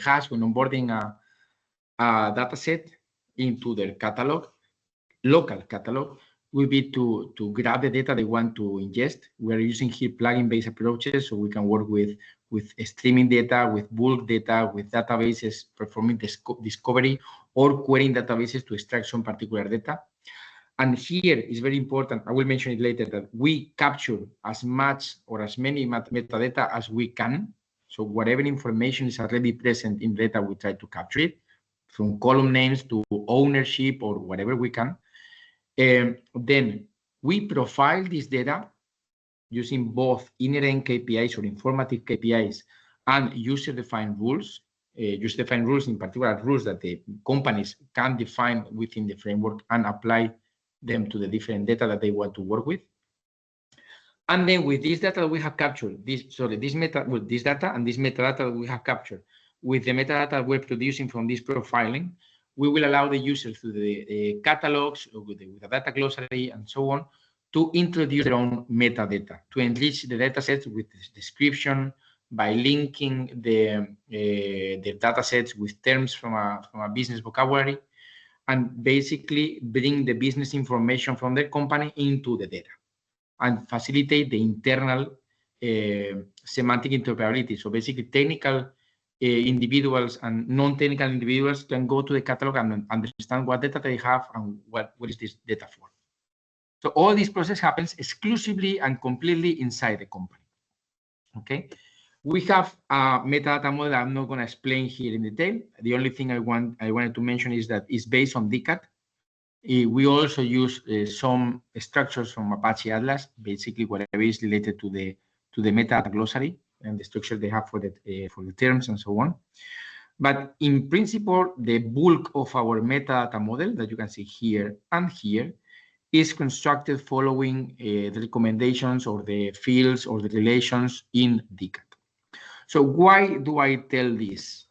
has when onboarding a data set into their catalog, local catalog, will be to grab the data they want to ingest. We are using here plugin-based approaches, so we can work with streaming data, with bulk data, with databases performing discovery, or querying databases to extract some particular data. And here is very important, I will mention it later, that we capture as much or as many metadata as we can. So whatever information is already present in data, we try to capture it, from column names to ownership or whatever we can. Then we profile this data using both inherent KPIs or informative KPIs and user-defined rules. User-defined rules, in particular, rules that the companies can define within the framework and apply them to the different data that they want to work with. And then with this data we have captured, this data and this metadata that we have captured, with the metadata we're producing from this profiling, we will allow the users through the catalogs, with the data glossary and so on, to introduce their own metadata, to enrich the data sets with this description, by linking the data sets with terms from a business vocabulary, and basically bring the business information from their company into the data and facilitate the internal semantic interoperability. So basically technical individuals and non-technical individuals can go to the catalog and understand what data they have and what is this data for. So all this process happens exclusively and completely inside the company. Okay, we have a metadata model I'm not going to explain here in detail. The only thing I wanted to mention is that it's based on DCAT. We also use some structures from Apache Atlas, basically whatever is related to the metadata glossary and the structure they have for the terms and so on. But in principle, the bulk of our metadata model that you can see here and here is constructed following the recommendations or the fields or the relations in DCAT. So why do I tell this?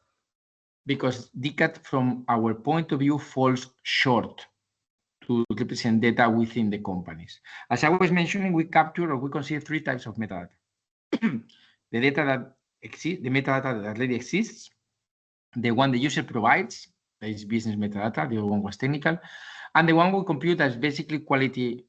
Because DCAT, from our point of view, falls short to represent data within the companies. As I was mentioning, we capture or we consider three types of metadata. The data that exists, the metadata that already exists, the one the user provides, that is business metadata, the other one was technical, and the one we compute as basically quality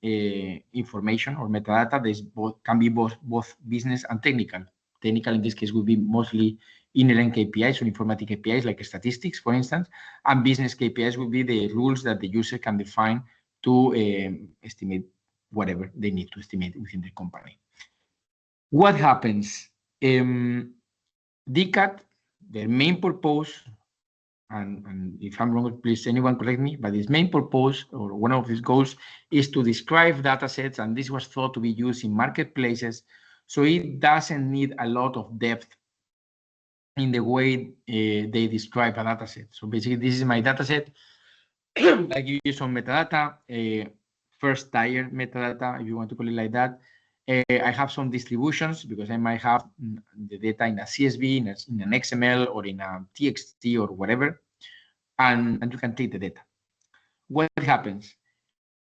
information or metadata that can be both business and technical. Technical in this case would be mostly inherent KPIs or informative KPIs like statistics, for instance, and business KPIs would be the rules that the user can define to estimate whatever they need to estimate within the company. What happens? DCAT, their main purpose, and if I'm wrong, please anyone correct me, but its main purpose or one of its goals is to describe data sets, and this was thought to be used in marketplaces, so it doesn't need a lot of depth in the way they describe a data set. So basically, this is my data set. I give you some metadata, first tier metadata, if you want to call it like that. I have some distributions because I might have the data in a CSV, in an XML, or in a TXT or whatever, and you can take the data. What happens?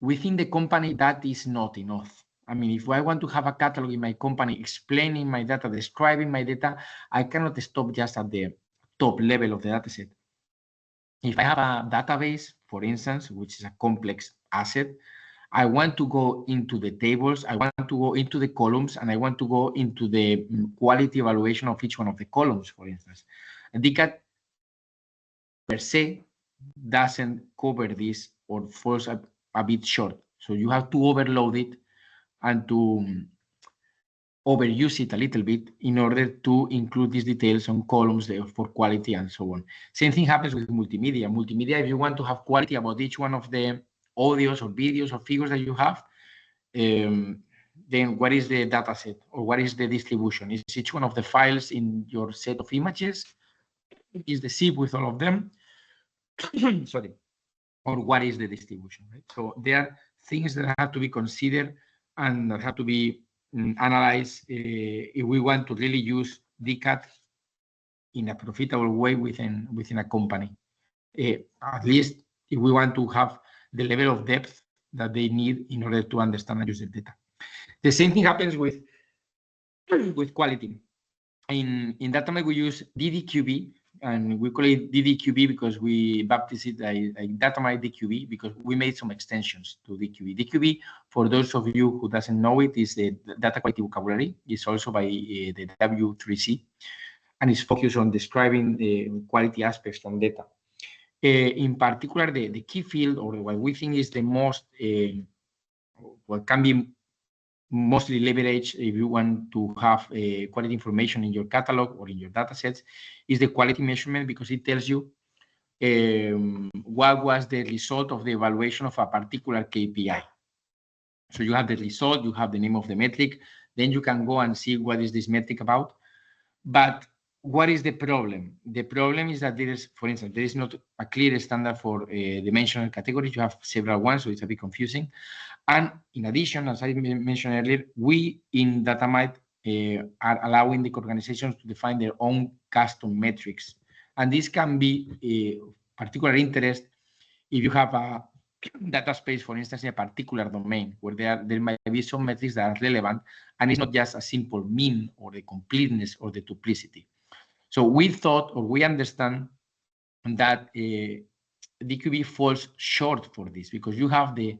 Within the company, that is not enough. I mean, if I want to have a catalog in my company explaining my data, describing my data, I cannot stop just at the top level of the data set. If I have a database, for instance, which is a complex asset, I want to go into the tables, I want to go into the columns, and I want to go into the quality evaluation of each one of the columns, for instance. And DCAT per se doesn't cover this or falls a bit short. So you have to overload it and to overuse it a little bit in order to include these details on columns there for quality and so on. Same thing happens with multimedia. Multimedia, if you want to have quality about each one of the audios or videos or figures that you have, then what is the data set or what is the distribution? Is each one of the files in your set of images? Is the zip with all of them? Sorry. Or what is the distribution, right? So there are things that have to be considered and that have to be analyzed if we want to really use DCAT in a profitable way within a company. At least if we want to have the level of depth that they need in order to understand and use the data. The same thing happens with quality. In DATAMITE, we use DDQB, and we call it DDQB because we baptized it like DATAMITE DQB because we made some extensions to DQB. DQB, for those of you who doesn't know it, is the data quality vocabulary. It's also by the W3C, and it's focused on describing the quality aspects from data. In particular, the key field, or what we think is the most, what can be mostly leveraged if you want to have quality information in your catalog or in your data sets, is the quality measurement, because it tells you what was the result of the evaluation of a particular KPI. So you have the result, you have the name of the metric, then you can go and see what is this metric about. But what is the problem? The problem is that there is, for instance, there is not a clear standard for dimensional categories. You have several ones, so it's a bit confusing. And in addition, as I mentioned earlier, we in DATAMITE are allowing the organizations to define their own custom metrics. And this can be of particular interest if you have a data space, for instance, in a particular domain where there might be some metrics that are relevant, and it's not just a simple mean or the completeness or the duplicity. So we thought, or we understand, that DQB falls short for this, because you have the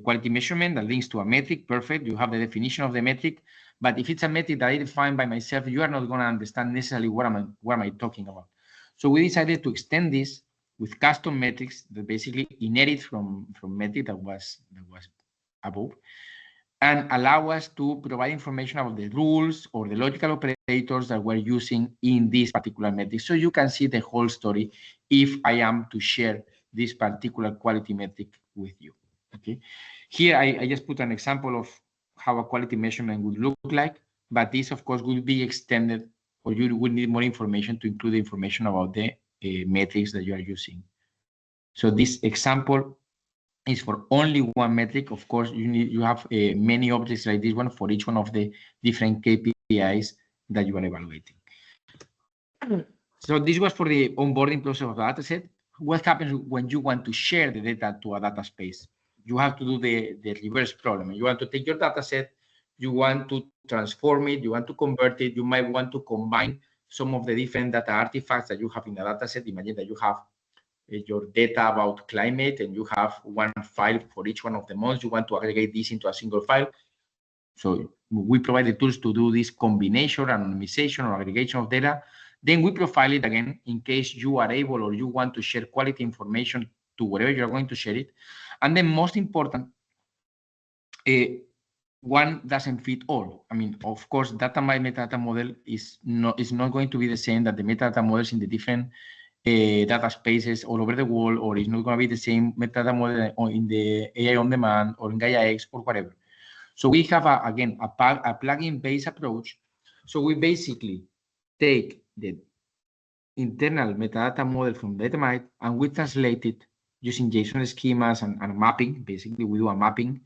quality measurement that links to a metric, perfect. You have the definition of the metric, but if it's a metric that I define by myself, you are not going to understand necessarily what am I talking about. So we decided to extend this with custom metrics that basically inherit from metric that was above, and allow us to provide information about the rules or the logical operators that we're using in this particular metric. So you can see the whole story if I am to share this particular quality metric with you. Okay. Here I just put an example of how a quality measurement would look like, but this of course will be extended, or you will need more information to include the information about the metrics that you are using. So this example is for only one metric. Of course, you have many objects like this one for each one of the different KPIs that you are evaluating. So this was for the onboarding process of the dataset. What happens when you want to share the data to a data space? You have to do the reverse problem. You want to take your dataset, you want to transform it, you want to convert it, you might want to combine some of the different data artifacts that you have in the dataset. Imagine that you have your data about climate and you have one file for each one of the months. You want to aggregate this into a single file. So we provide the tools to do this combination, anonymization, or aggregation of data. Then we profile it again in case you are able or you want to share quality information to wherever you're going to share it. And then most important, one doesn't fit all. I mean, of course, DATAMITE metadata model is not going to be the same that the metadata models in the different data spaces all over the world, or it's not going to be the same metadata model in the AI on demand or in GaiaX or whatever. So we have, again, a plugin-based approach. So we basically take the internal metadata model from DATAMITE and we translate it using JSON schemas and mapping. Basically, we do a mapping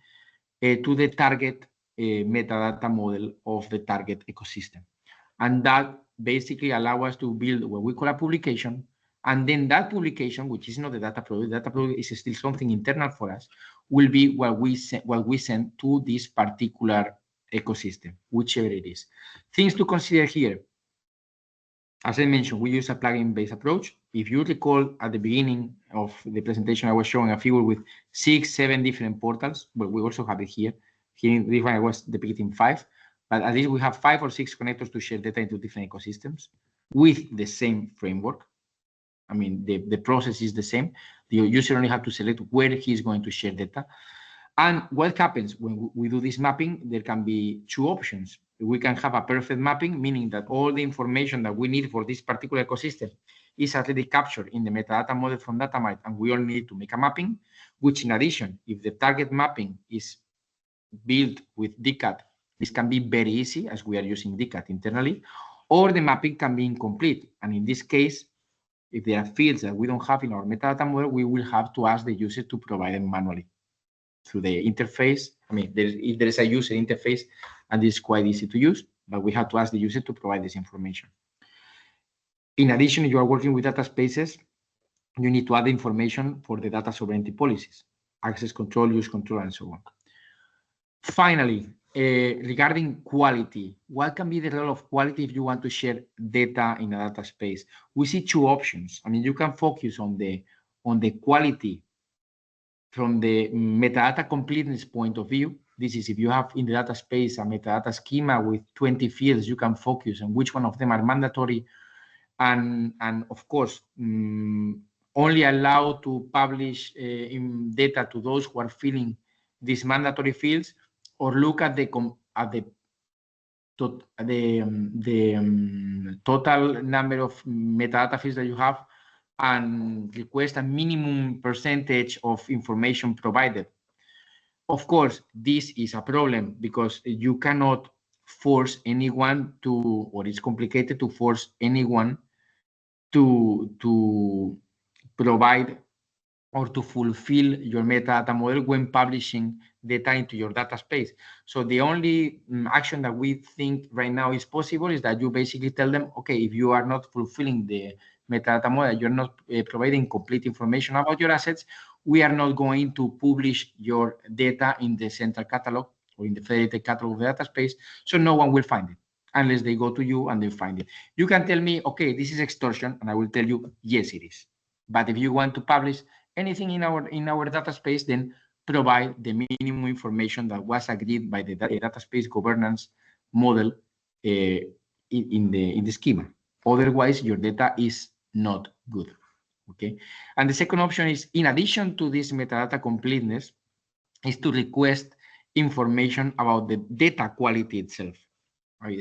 to the target metadata model of the target ecosystem. And that basically allows us to build what we call a publication. And then that publication, which is not the data product is still something internal for us, will be what we send to this particular ecosystem, whichever it is. Things to consider here. As I mentioned, we use a plugin-based approach. If you recall at the beginning of the presentation, I was showing a figure with 6, 7 different portals, but we also have it here. Here in this one, I was depicting 5, but at least we have 5 or 6 connectors to share data into different ecosystems with the same framework. I mean, the process is the same. The user only have to select where he's going to share data. And what happens when we do this mapping, there can be 2 options. We can have a perfect mapping, meaning that all the information that we need for this particular ecosystem is already captured in the metadata model from DATAMITE, and we only need to make a mapping, which in addition, if the target mapping is built with DCAT This can be very easy, as we are using DCAT internally, or the mapping can be incomplete. And in this case, if there are fields that we don't have in our metadata model, we will have to ask the user to provide them manually through the interface. I mean, if there is a user interface, and it's quite easy to use, but we have to ask the user to provide this information. In addition, if you are working with data spaces, you need to add information for the data sovereignty policies, access control, use control, and so on. Finally, regarding quality, what can be the role of quality if you want to share data in a data space? We see two options. I mean, you can focus on the quality from the metadata completeness point of view. This is if you have in the data space a metadata schema with 20 fields, you can focus on which one of them are mandatory and of course, only allow to publish in data to those who are filling these mandatory fields, or look at the total number of metadata fields that you have and request a minimum percentage of information provided. Of course, this is a problem because you cannot force anyone to, or it's complicated to force anyone to provide or to fulfill your metadata model when publishing data into your data space. So the only action that we think right now is possible is that you basically tell them, okay, if you are not fulfilling the metadata model, you're not providing complete information about your assets, we are not going to publish your data in the central catalog or in the federated catalog of the data space, so no one will find it unless they go to you and they find it. You can tell me, okay, this is extortion, and I will tell you, yes, it is. But if you want to publish anything in our data space, then provide the minimum information that was agreed by the data space governance model in the schema. Otherwise, your data is not good. Okay. And the second option is, in addition to this metadata completeness, is to request information about the data quality itself.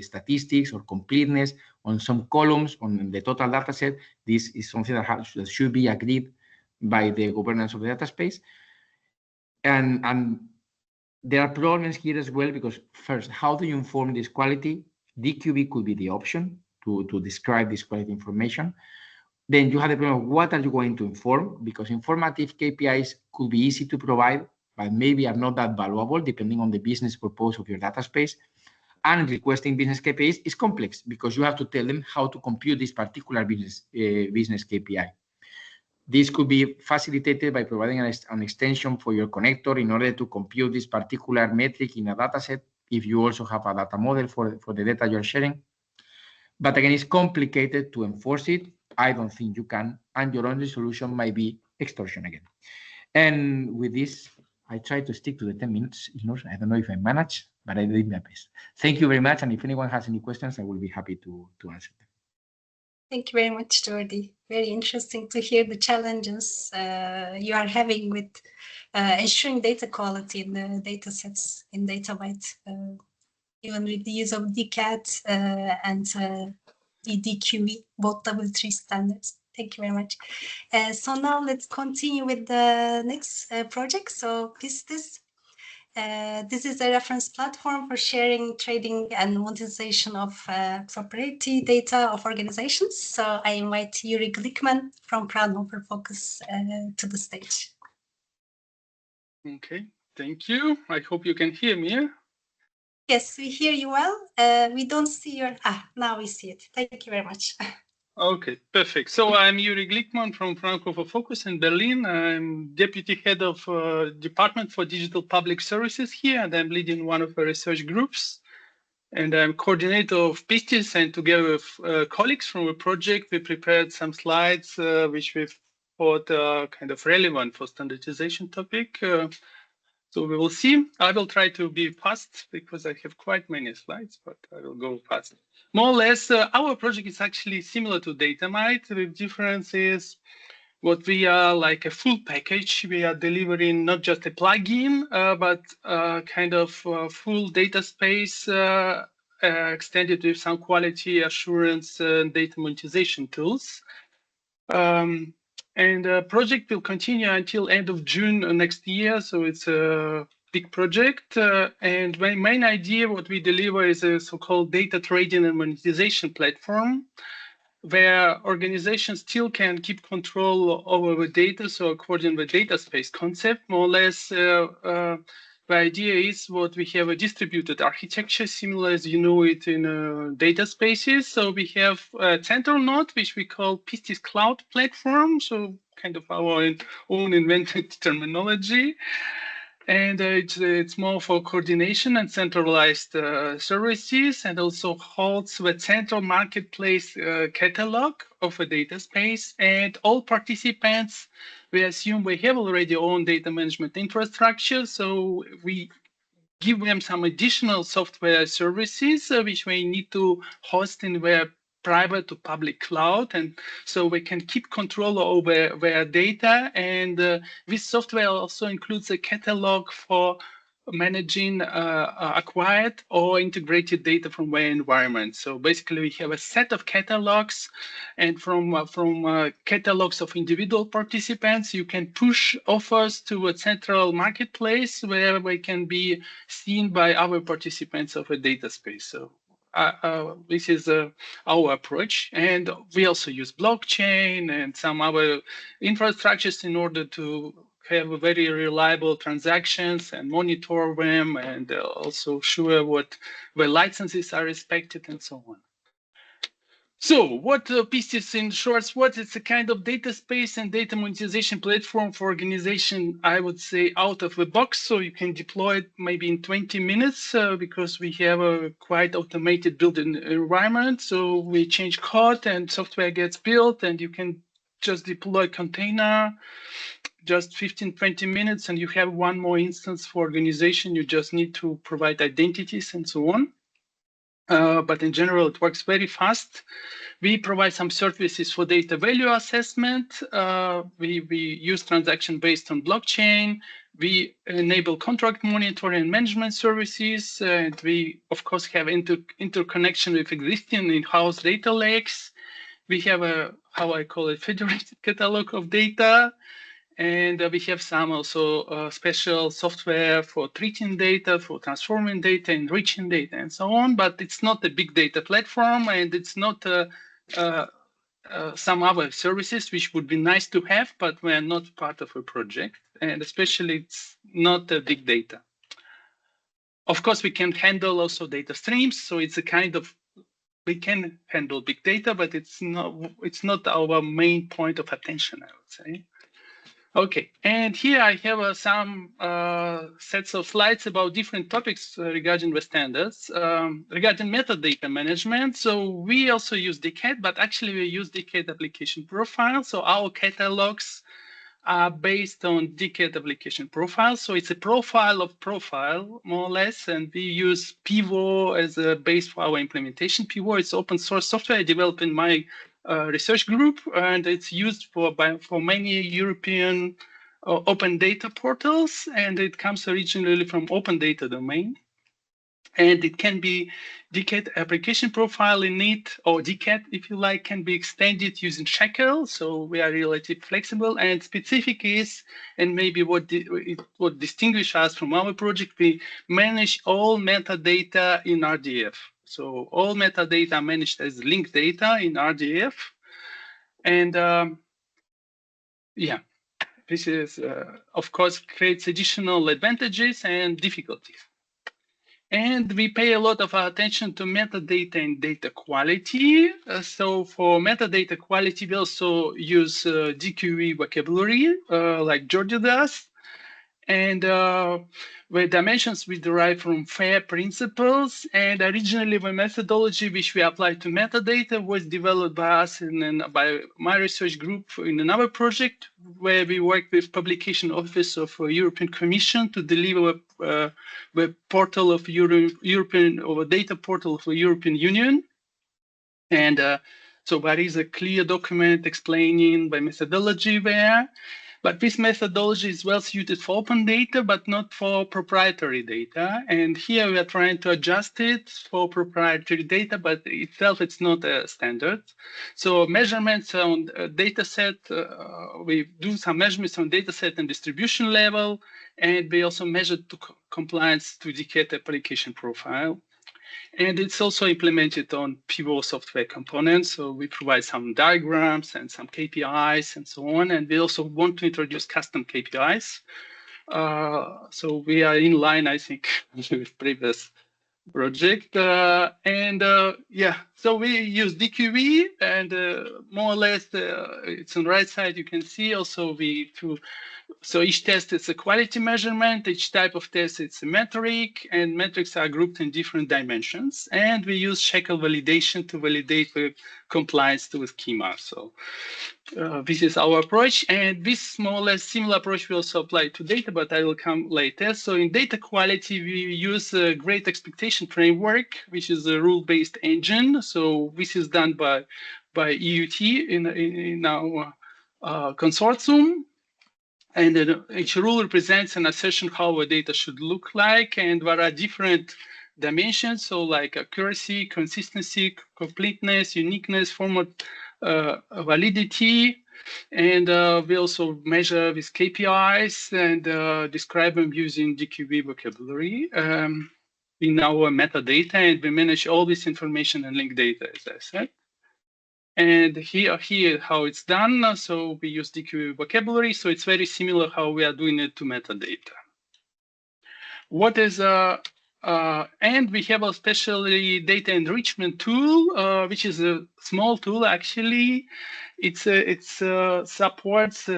Statistics or completeness on some columns on the total data set. This is something that should be agreed by the governance of the data space. And there are problems here as well, because first, how do you inform this quality? DQB could be the option to describe this quality information. Then you have the problem of what are you going to inform, because informative KPIs could be easy to provide, but maybe are not that valuable depending on the business purpose of your data space. And requesting business KPIs is complex because you have to tell them how to compute this particular business KPI. This could be facilitated by providing an extension for your connector in order to compute this particular metric in a data set if you also have a data model for the data you're sharing. But again, it's complicated to enforce it. I don't think you can, and your only solution might be extortion again. And with this, I try to stick to the 10 minutes. I don't know if I manage, but I did my best. Thank you very much. And if anyone has any questions, I will be happy to answer them. Thank you very much, Jordi. Very interesting to hear the challenges you are having with ensuring data quality in the data sets in DATAMITE, even with the use of DCAT and DQB, both W3 standards. Thank you very much. So now let's continue with the next project. So PISTIS. This is a reference platform for sharing, trading, and monetization of proprietary data of organizations. So I invite Yuri Glickman from Fraunhofer Focus to the stage. Okay, thank you. I hope you can hear me. Yes, we hear you well. We don't see your... now we see it. Thank you very much. Okay, perfect. So I'm Yuri Glickman from Fraunhofer Focus in Berlin. I'm deputy head of Department for Digital Public Services here, and I'm leading one of our research groups. And I'm coordinator of PISTIS, and together with colleagues from a project, we prepared some slides which we thought kind of relevant for standardization topic. So we will see. I will try to be fast because I have quite many slides, but I will go fast. More or less, our project is actually similar to DATAMITE. The difference is what we are like a full package. We are delivering not just a plugin, but kind of full data space extended with some quality assurance and data monetization tools. And the project will continue until end of June next year. So it's big project. And my main idea, what we deliver is a so-called data trading and monetization platform, where organizations still can keep control over the data. So according to the data space concept, more or less, the idea is what we have a distributed architecture, similar as you know it in data spaces. So we have a central node, which we call PISTIS Cloud Platform. So kind of our own invented terminology. And it's more for coordination and centralized services, and also holds the central marketplace catalog of a data space. And all participants, we assume they have already own data management infrastructure. So we give them some additional software services which they need to host in their private to public cloud, and so we can keep control over their data. And this software also includes a catalog for managing acquired or integrated data from their environment. So basically, we have a set of catalogs, and from catalogs of individual participants, you can push offers to a central marketplace where they can be seen by other participants of a data space. So this is our approach, and we also use blockchain and some other infrastructures in order to have very reliable transactions and monitor them, and also sure what the licenses are respected and so on. So what PISTIS in short, what it's a kind of data space and data monetization platform for organization, I would say, out of the box. So you can deploy it maybe in 20 minutes because we have a quite automated built-in environment. So we change code and software gets built, and you can just deploy container, just 15, 20 minutes, and you have one more instance for organization. You just need to provide identities and so on. But in general, it works very fast. We provide some services for data value assessment. We use transaction based on blockchain. We enable contract monitoring and management services. And we, of course, have interconnection with existing in-house data lakes. We have a, how I call it, federated catalog of data. And we have some also special software for treating data, for transforming data, enriching data, and so on. But it's not a big data platform, and it's not some other services which would be nice to have, but we are not part of a project. And especially, it's not a big data. Of course, we can handle also data streams. So it's a kind of, we can handle big data, but it's not our main point of attention, I would say. Okay, and here I have some sets of slides about different topics regarding the standards. Regarding metadata management, so we also use DCAT, but actually we use DCAT application profile. So our catalogs are based on DCAT application profile. So it's a profile of profile, more or less, and we use Pivo as a base for our implementation. Pivo is open source software developed in my research group, and it's used for many European open data portals, and it comes originally from open data domain. And it can be DCAT application profile in it, or DCAT, if you like, can be extended using Shackle. So we are relatively flexible, and specific is, and maybe what distinguishes us from our project, we manage all metadata in RDF. So all metadata are managed as linked data in RDF. And yeah, this is, of course, creates additional advantages and difficulties. And we pay a lot of attention to metadata and data quality. So for metadata quality, we also use DQE vocabulary, like Georgia does. And the dimensions we derive from FAIR principles. And originally, the methodology which we applied to metadata was developed by us and by my research group in another project where we worked with Publication Office of European Commission to deliver the portal of European, or data portal of the European Union. And so there is a clear document explaining the methodology there. But this methodology is well suited for open data, but not for proprietary data. And here we are trying to adjust it for proprietary data, but itself it's not a standard. So measurements on data set, we do some measurements on data set and distribution level, and we also measure compliance to indicate application profile. And it's also implemented on Pivot software components. So we provide some diagrams and some KPIs and so on. And we also want to introduce custom KPIs. So we are in line, I think, with previous project. Yeah, so we use DQV, and more or less it's on the right side. You can see also so each test is a quality measurement, each type of test it's a metric, and metrics are grouped in different dimensions. And we use Shekel validation to validate the compliance to the schema. So this is our approach, and this more or less similar approach we also apply to data, but I will come later. So in data quality, we use a great expectation framework, which is a rule-based engine. So this is done by EUT in our consortium. And then each rule represents an assertion how a data should look like, and there are different dimensions, so like accuracy, consistency, completeness, uniqueness, format validity, and we also measure with KPIs and describe them using DQV vocabulary in our metadata, and we manage all this information and link data, as I said. And here how it's done. So we use DQV vocabulary. So it's very similar how we are doing it to metadata. What is and we have a specially data enrichment tool, which is a small tool actually. It supports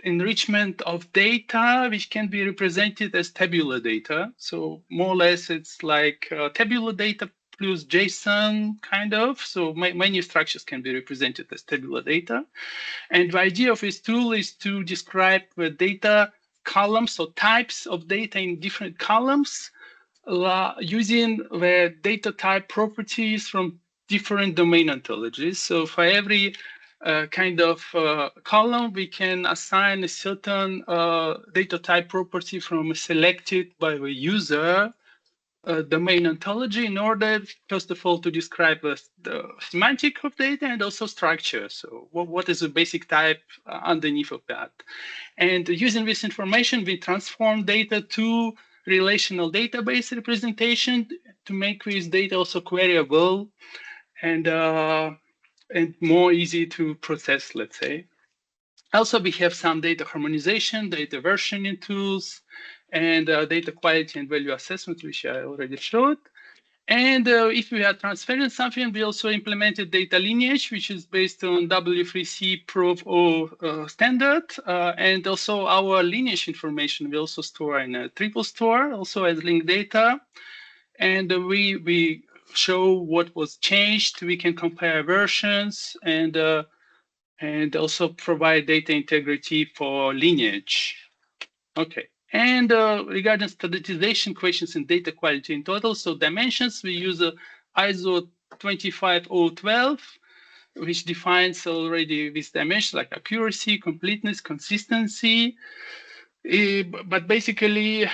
enrichment of data which can be represented as tabular data. So more or less it's like tabular data plus JSON kind of. So many structures can be represented as tabular data. And the idea of this tool is to describe the data columns or types of data in different columns using the data type properties from different domain ontologies. So for every kind of column, we can assign a certain data type property from selected by the user domain ontology in order, first of all, to describe the semantic of data and also structure. So what is the basic type underneath of that? And using this information, we transform data to relational database representation to make this data also queryable and more easy to process, let's say. Also, we have some data harmonization, data versioning tools, and data quality and value assessment, which I already showed. And if we are transferring something, we also implemented data lineage, which is based on W3C Prov O standard. And also our lineage information we also store in a triple store, also as linked data. And we show what was changed. We can compare versions and also provide data integrity for lineage. Okay. And regarding standardization questions and data quality in total, so dimensions, we use ISO 25012, which defines already this dimension like accuracy, completeness, consistency. But basically,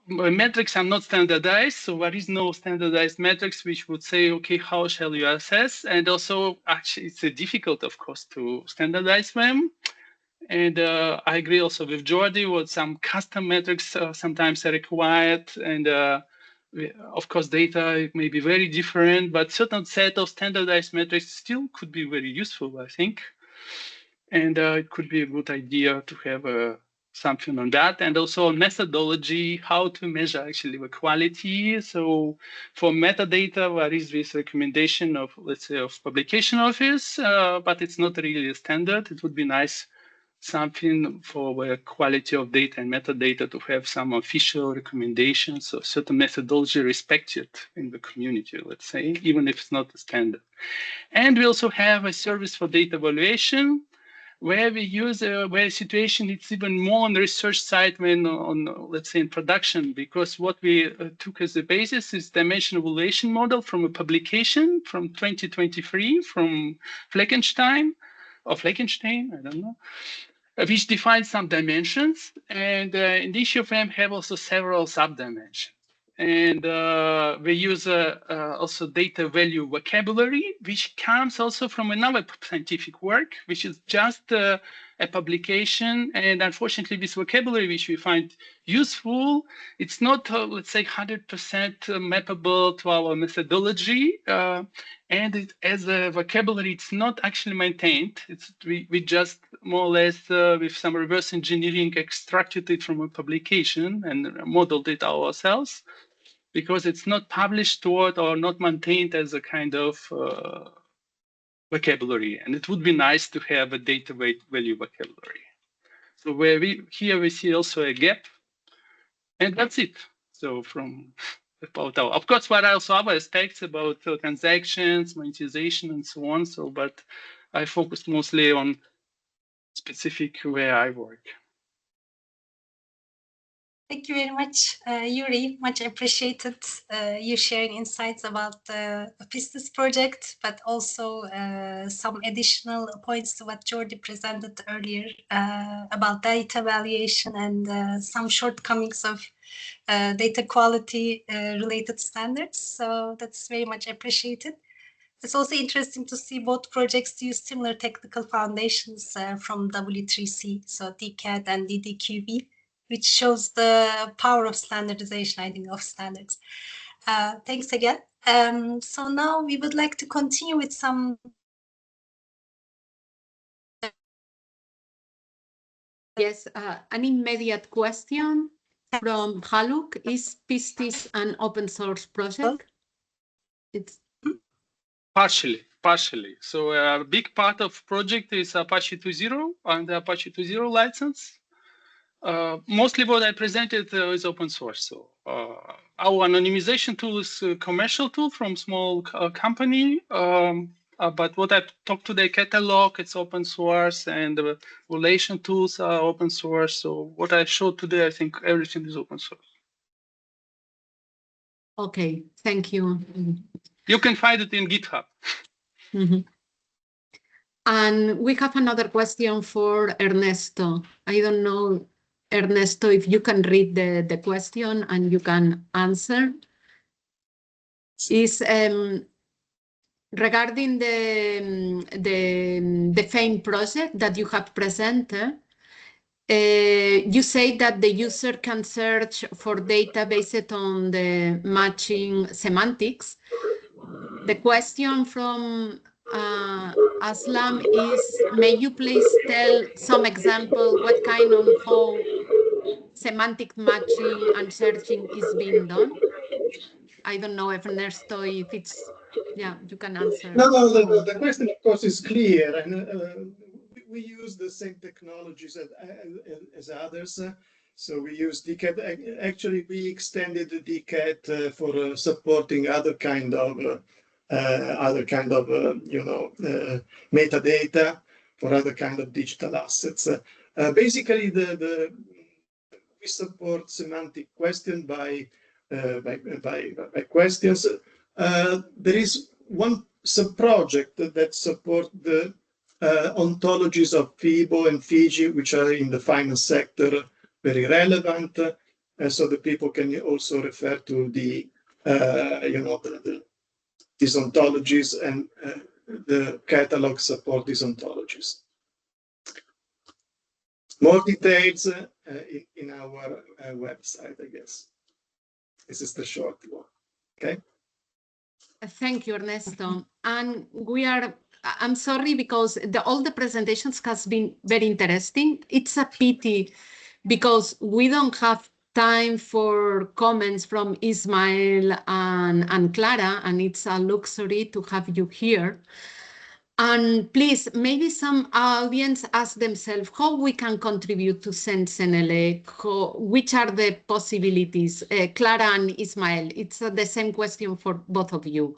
metrics are not standardized, so there is no standardized metrics which would say, okay, how shall you assess? And also, actually, it's difficult, of course, to standardize them. And I agree also with Jordi, what some custom metrics sometimes are required. And of course, data may be very different, but certain set of standardized metrics still could be very useful, I think. And it could be a good idea to have something on that. And also methodology, how to measure actually the quality. So for metadata, there is this recommendation of, let's say, of publication office, but it's not really a standard. It would be nice something for the quality of data and metadata to have some official recommendations of certain methodology respected in the community, let's say, even if it's not a standard. And we also have a service for data evaluation, where we use where situation it's even more on the research side than on, let's say, in production, because what we took as a basis is dimension evaluation model from a publication from 2023 from Fleckenstein, I don't know, which defines some dimensions, and in each of them have also several subdimensions. And we use also data value vocabulary, which comes also from another scientific work, which is just a publication. And unfortunately, this vocabulary, which we find useful, it's not, let's say, 100% mappable to our methodology. And it, as a vocabulary, it's not actually maintained. We just more or less, with some reverse engineering, extracted it from a publication and modeled it ourselves, because it's not published toward or not maintained as a kind of vocabulary. And it would be nice to have a data value vocabulary. So where here we see also a gap, and that's it. So from about our, of course, what are also other aspects about transactions, monetization, and so on. So, but I focused mostly on specific where I work. Thank you very much, Yuri. Much appreciated you sharing insights about the PISTIS project, but also some additional points to what Jordi presented earlier about data valuation and some shortcomings of data quality related standards. So that's very much appreciated. It's also interesting to see both projects use similar technical foundations from W3C, so DCAT and DDQB, which shows the power of standardization, I think, of standards. Thanks again. So now we would like to continue with some. Yes, an immediate question from Haluk. Is PISTIS an open source project? It's Partially. So a big part of project is Apache 2.0 and the Apache 2.0 license. Mostly what I presented is open source. So our anonymization tool is a commercial tool from small company. But what I talked today, catalog, it's open source, and the relation tools are open source. So what I showed today, I think everything is open source. okay. Thank you. You can find it in GitHub. Mm-hmm. And we have another question for Ernesto. I don't know, Ernesto, if you can read the question and you can answer. Is regarding the FAME project that you have presented, you say that the user can search for data based on the matching semantics. The question from Aslam is, may you please tell some example what kind of how semantic matching and searching is being done? I don't know, Ernesto, if it's, yeah, you can answer. No, the question, of course, is clear, and we use the same technologies as others. So we use DCAT. Actually, we extended the DCAT for supporting other kind of metadata for other kind of digital assets. Basically, we support semantic question by questions. There is one sub-project that support the ontologies of FIBO and FIGI, which are in the finance sector very relevant. So the people can also refer to the these ontologies, and the catalog support these ontologies. More details in our website, I guess. This is the short one. Okay. Thank you, Ernesto. And I'm sorry, because all the presentations has been very interesting. It's a pity because we don't have time for comments from Ismael and Clara, and it's a luxury to have you here. And please, maybe some audience ask themselves how we can contribute to CENELEC, which are the possibilities. Clara and Ismael, it's the same question for both of you.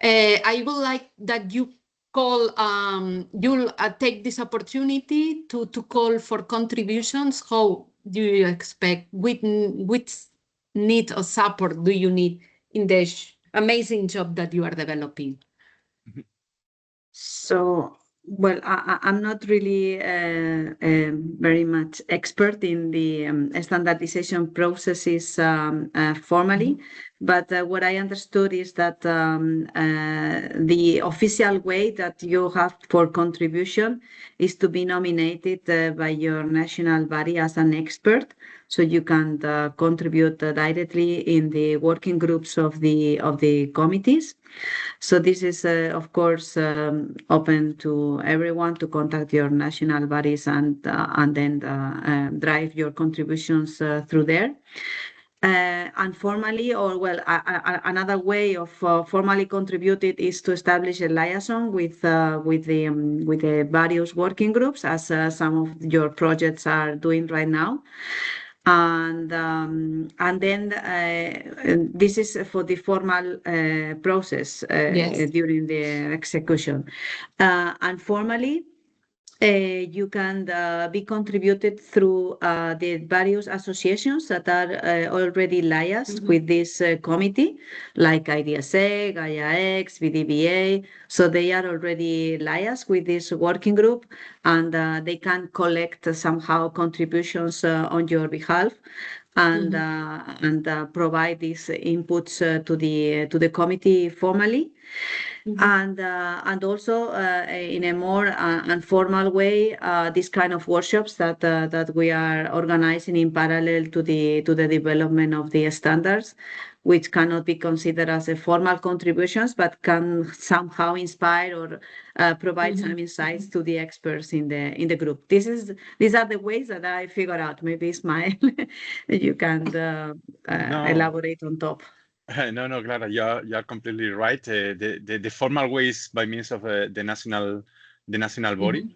I would like that you call, you'll take this opportunity to call for contributions. How do you expect, which need or support do you need in the amazing job that you are developing? So Well, I'm not really very much expert in the standardization processes formally, but what I understood is that the official way that you have for contribution is to be nominated by your national body as an expert, so you can contribute directly in the working groups of the committees. So this is, of course, open to everyone to contact your national bodies and then drive your contributions through there. And formally, or well, another way of formally contributed is to establish a liaison with the various working groups, as some of your projects are doing right now. And then this is for the formal process Yes. during the execution. And formally, you can be contributed through the various associations that are already liaised with this committee, like IDSA, GaiaX, VDBA. So they are already liaised with this working group, and they can collect somehow contributions on your behalf and provide these inputs to the committee formally. And also in a more informal way, these kind of workshops that we are organizing in parallel to the development of the standards, which cannot be considered as a formal contributions, but can somehow inspire or provide some insights to the experts in the group. These are the ways that I figure out. Maybe Ismael, you can elaborate on top. No, Clara, you're completely right. The formal ways by means of the national body,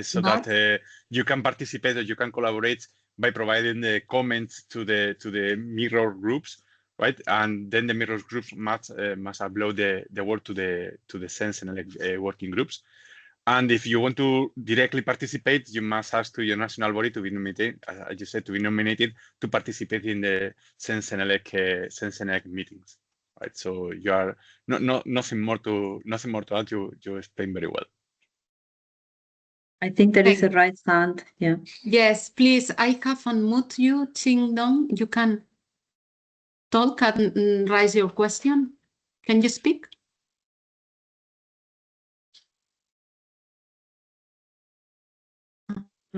so that you can participate or you can collaborate by providing the comments to the mirror groups, right? And then the mirror groups must upload the work to the CENELEC working groups. And if you want to directly participate, you must ask to your national body to be nominated, as you said, to be nominated to participate in the CENELEC meetings, right? So you are nothing more to add. You explained very well. I think there is a right hand. Yeah. Yes, please. I have unmute you, Ching Dong. You can talk and raise your question. Can you speak?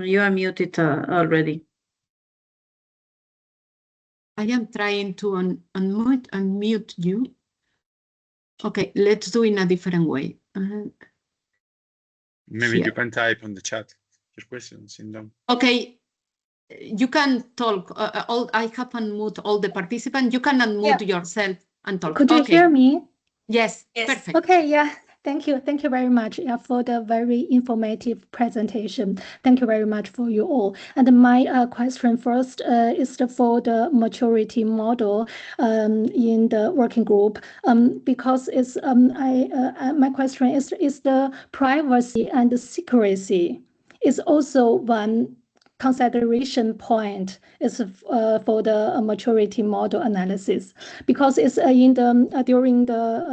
You are muted already. I am trying to unmute you. Okay, let's do in a different way. Maybe here. you can type on the chat your questions in them. Okay, you can talk. I have unmute all the participants. You can unmute yourself and talk. Could you hear me? Yes, perfect. Okay, yeah. Thank you. Thank you very much for the very informative presentation. Thank you very much for you all. And my question first is for the maturity model in the working group, because it's my question is the privacy and the secrecy is also one consideration point is for the maturity model analysis, because it's in the during the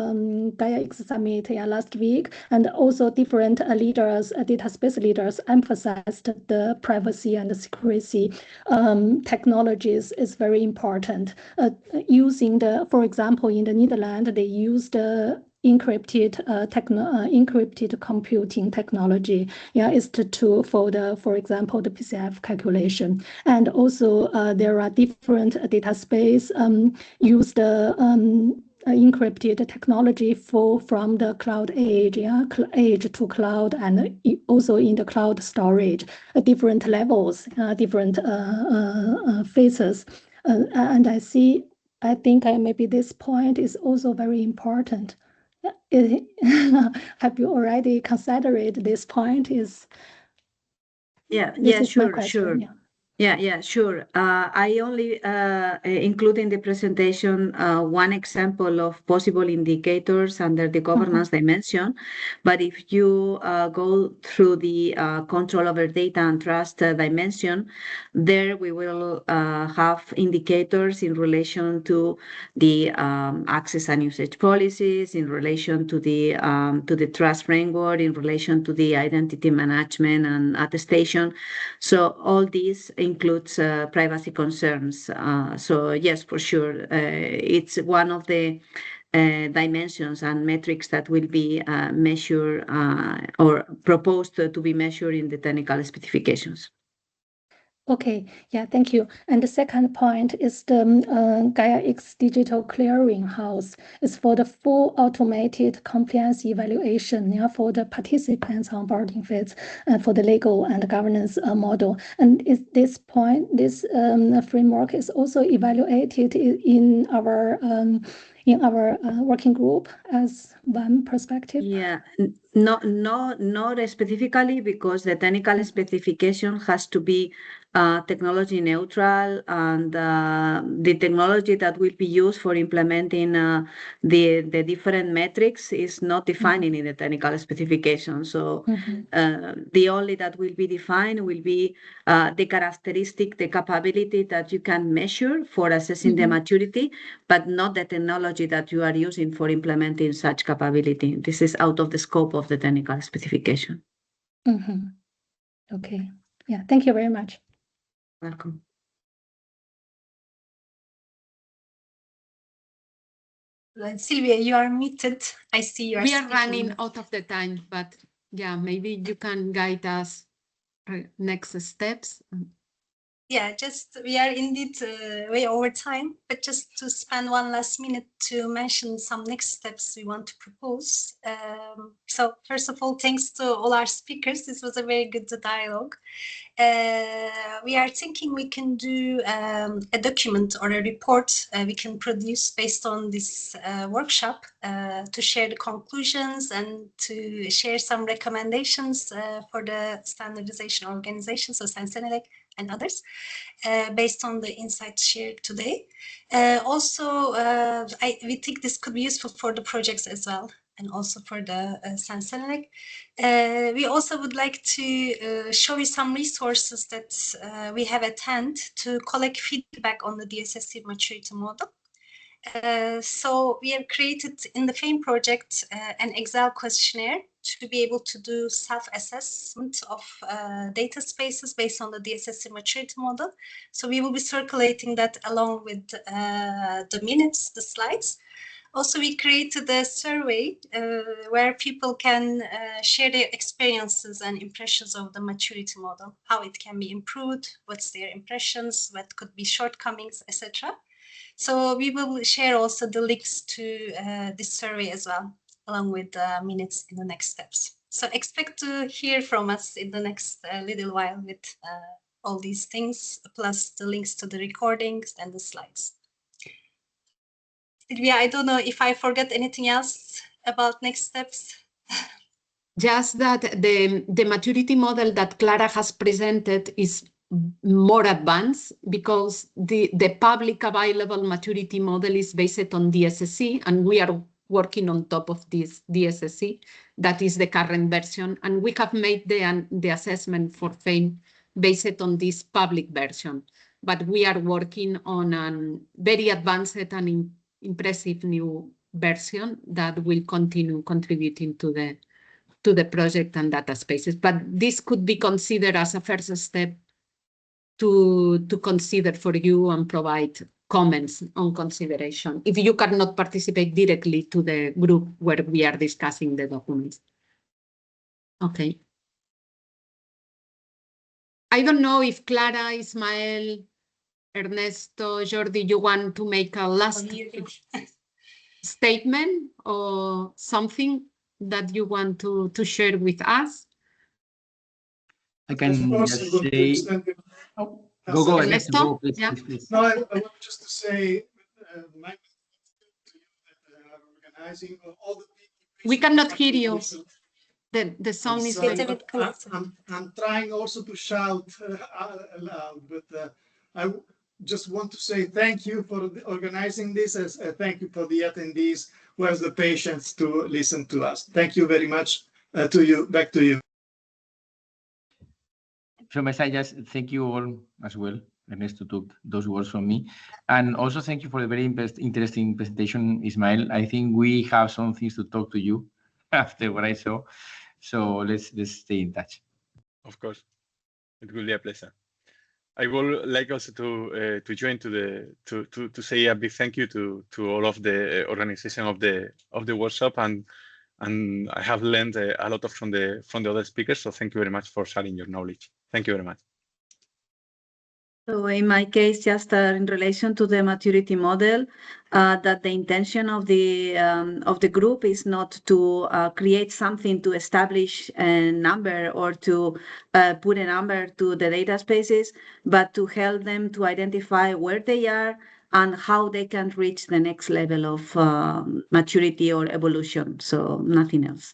GaiaX summit last week, and also different leaders, data space leaders, emphasized the privacy and the secrecy technologies is very important. Using the, for example, in the Netherlands, they used the encrypted computing technology, is the tool for the, for example, the PCF calculation. And also there are different data space use the encrypted technology from the cloud age, age to cloud, and also in the cloud storage, different levels, different phases. And I think maybe this point is also very important. Have you already considered this point? Sure. Yeah. Yeah, sure. I only include in the presentation one example of possible indicators under the governance dimension. But if you go through the control over data and trust dimension, there we will have indicators in relation to the access and usage policies, in relation to the trust framework, in relation to the identity management and attestation. So all these includes privacy concerns. So yes, for sure, it's one of the dimensions and metrics that will be measured or proposed to be measured in the technical specifications. Okay, yeah, thank you. And the second point is the Gaia-X Digital Clearinghouse. It's for the full automated compliance evaluation for the participants on boarding phase and for the legal and governance model. And is this framework is also evaluated in our working group as one perspective? Yeah, not specifically, because the technical specification has to be technology neutral, and the technology that will be used for implementing the different metrics is not defining in the technical specification. So the only that will be defined will be the characteristic, the capability that you can measure for assessing the maturity, but not the technology that you are using for implementing such capability. This is out of the scope of the technical specification. Okay, yeah, thank you very much. Welcome. Sylvia, you are muted. I see you are We are speaking. running out of the time, but yeah, maybe you can guide us next steps. Yeah, just we are indeed way over time, but just to spend one last minute to mention some next steps we want to propose. So first of all, thanks to all our speakers. This was a very good dialogue. We are thinking we can do a document or a report we can produce based on this workshop to share the conclusions and to share some recommendations for the standardization organization, so CENELEC and others, based on the insights shared today. Also, we think this could be useful for the projects as well, and also for the CENELEC. We also would like to show you some resources that we have at hand to collect feedback on the DSSC maturity model. So we have created in the FAME project an Excel questionnaire to be able to do self-assessment of data spaces based on the DSSC maturity model. So we will be circulating that along with the minutes, the slides. Also, we created a survey where people can share their experiences and impressions of the maturity model, how it can be improved, what's their impressions, what could be shortcomings, etc. So we will share also the links to this survey as well, along with the minutes in the next steps. So expect to hear from us in the next little while with all these things, plus the links to the recordings and the slides. Sylvia, I don't know if I forget anything else about next steps. Just that the maturity model that Clara has presented is more advanced, because the public available maturity model is based on DSSC, and we are working on top of this DSSC. That is the current version, and we have made the assessment for FAME based on this public version. But we are working on a very advanced and impressive new version that will continue contributing to the project and data spaces. But this could be considered as a first step to consider for you and provide comments on consideration, if you cannot participate directly to the group where we are discussing the documents. Okay. I don't know if Clara, Ismael, Ernesto, Jordi, you want to make a last statement or something that you want to share with us? I can just say, go, Ernesto, go, please, yeah. please. No, I want just to say, my to you that organizing all the we cannot hear you. The sound is sorry, very but I'm trying also to shout aloud, but I just want to say thank you for organizing this. Thank you for the attendees who has the patience to listen to us. Thank you very much. To you, back to you. From my side, just thank you all as well. Ernesto took those words from me. And also thank you for a very interesting presentation, Ismael. I think we have some things to talk to you after what I saw. So let's stay in touch. Of course, it will be a pleasure. I would like also to join to say a big thank you to all of the organization of the workshop, and I have learned a lot from the other speakers. So thank you very much for sharing your knowledge. Thank you very much. So in my case, just in relation to the maturity model, that the intention of the group is not to create something to establish a number or to put a number to the data spaces, but to help them to identify where they are and how they can reach the next level of maturity or evolution. So nothing else.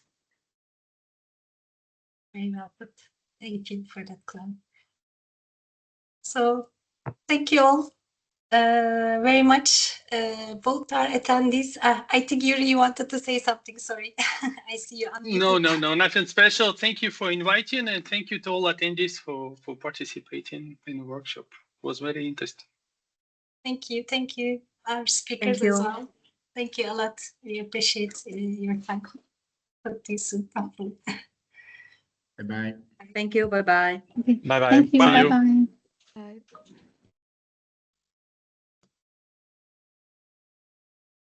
Very well put. Thank you for that, Claude. So thank you all very much, both our attendees. I think Yuri, you wanted to say something. Sorry, I see you unmuted. No, nothing special. Thank you for inviting, and thank you to all attendees for participating in the workshop. It was very interesting. Thank you, our speakers as well. Thank you a lot. We appreciate your time. Talk to you soon. Bye-bye. Thank you. Bye-bye. Bye-bye. Thank you. See you. Bye-bye. Bye.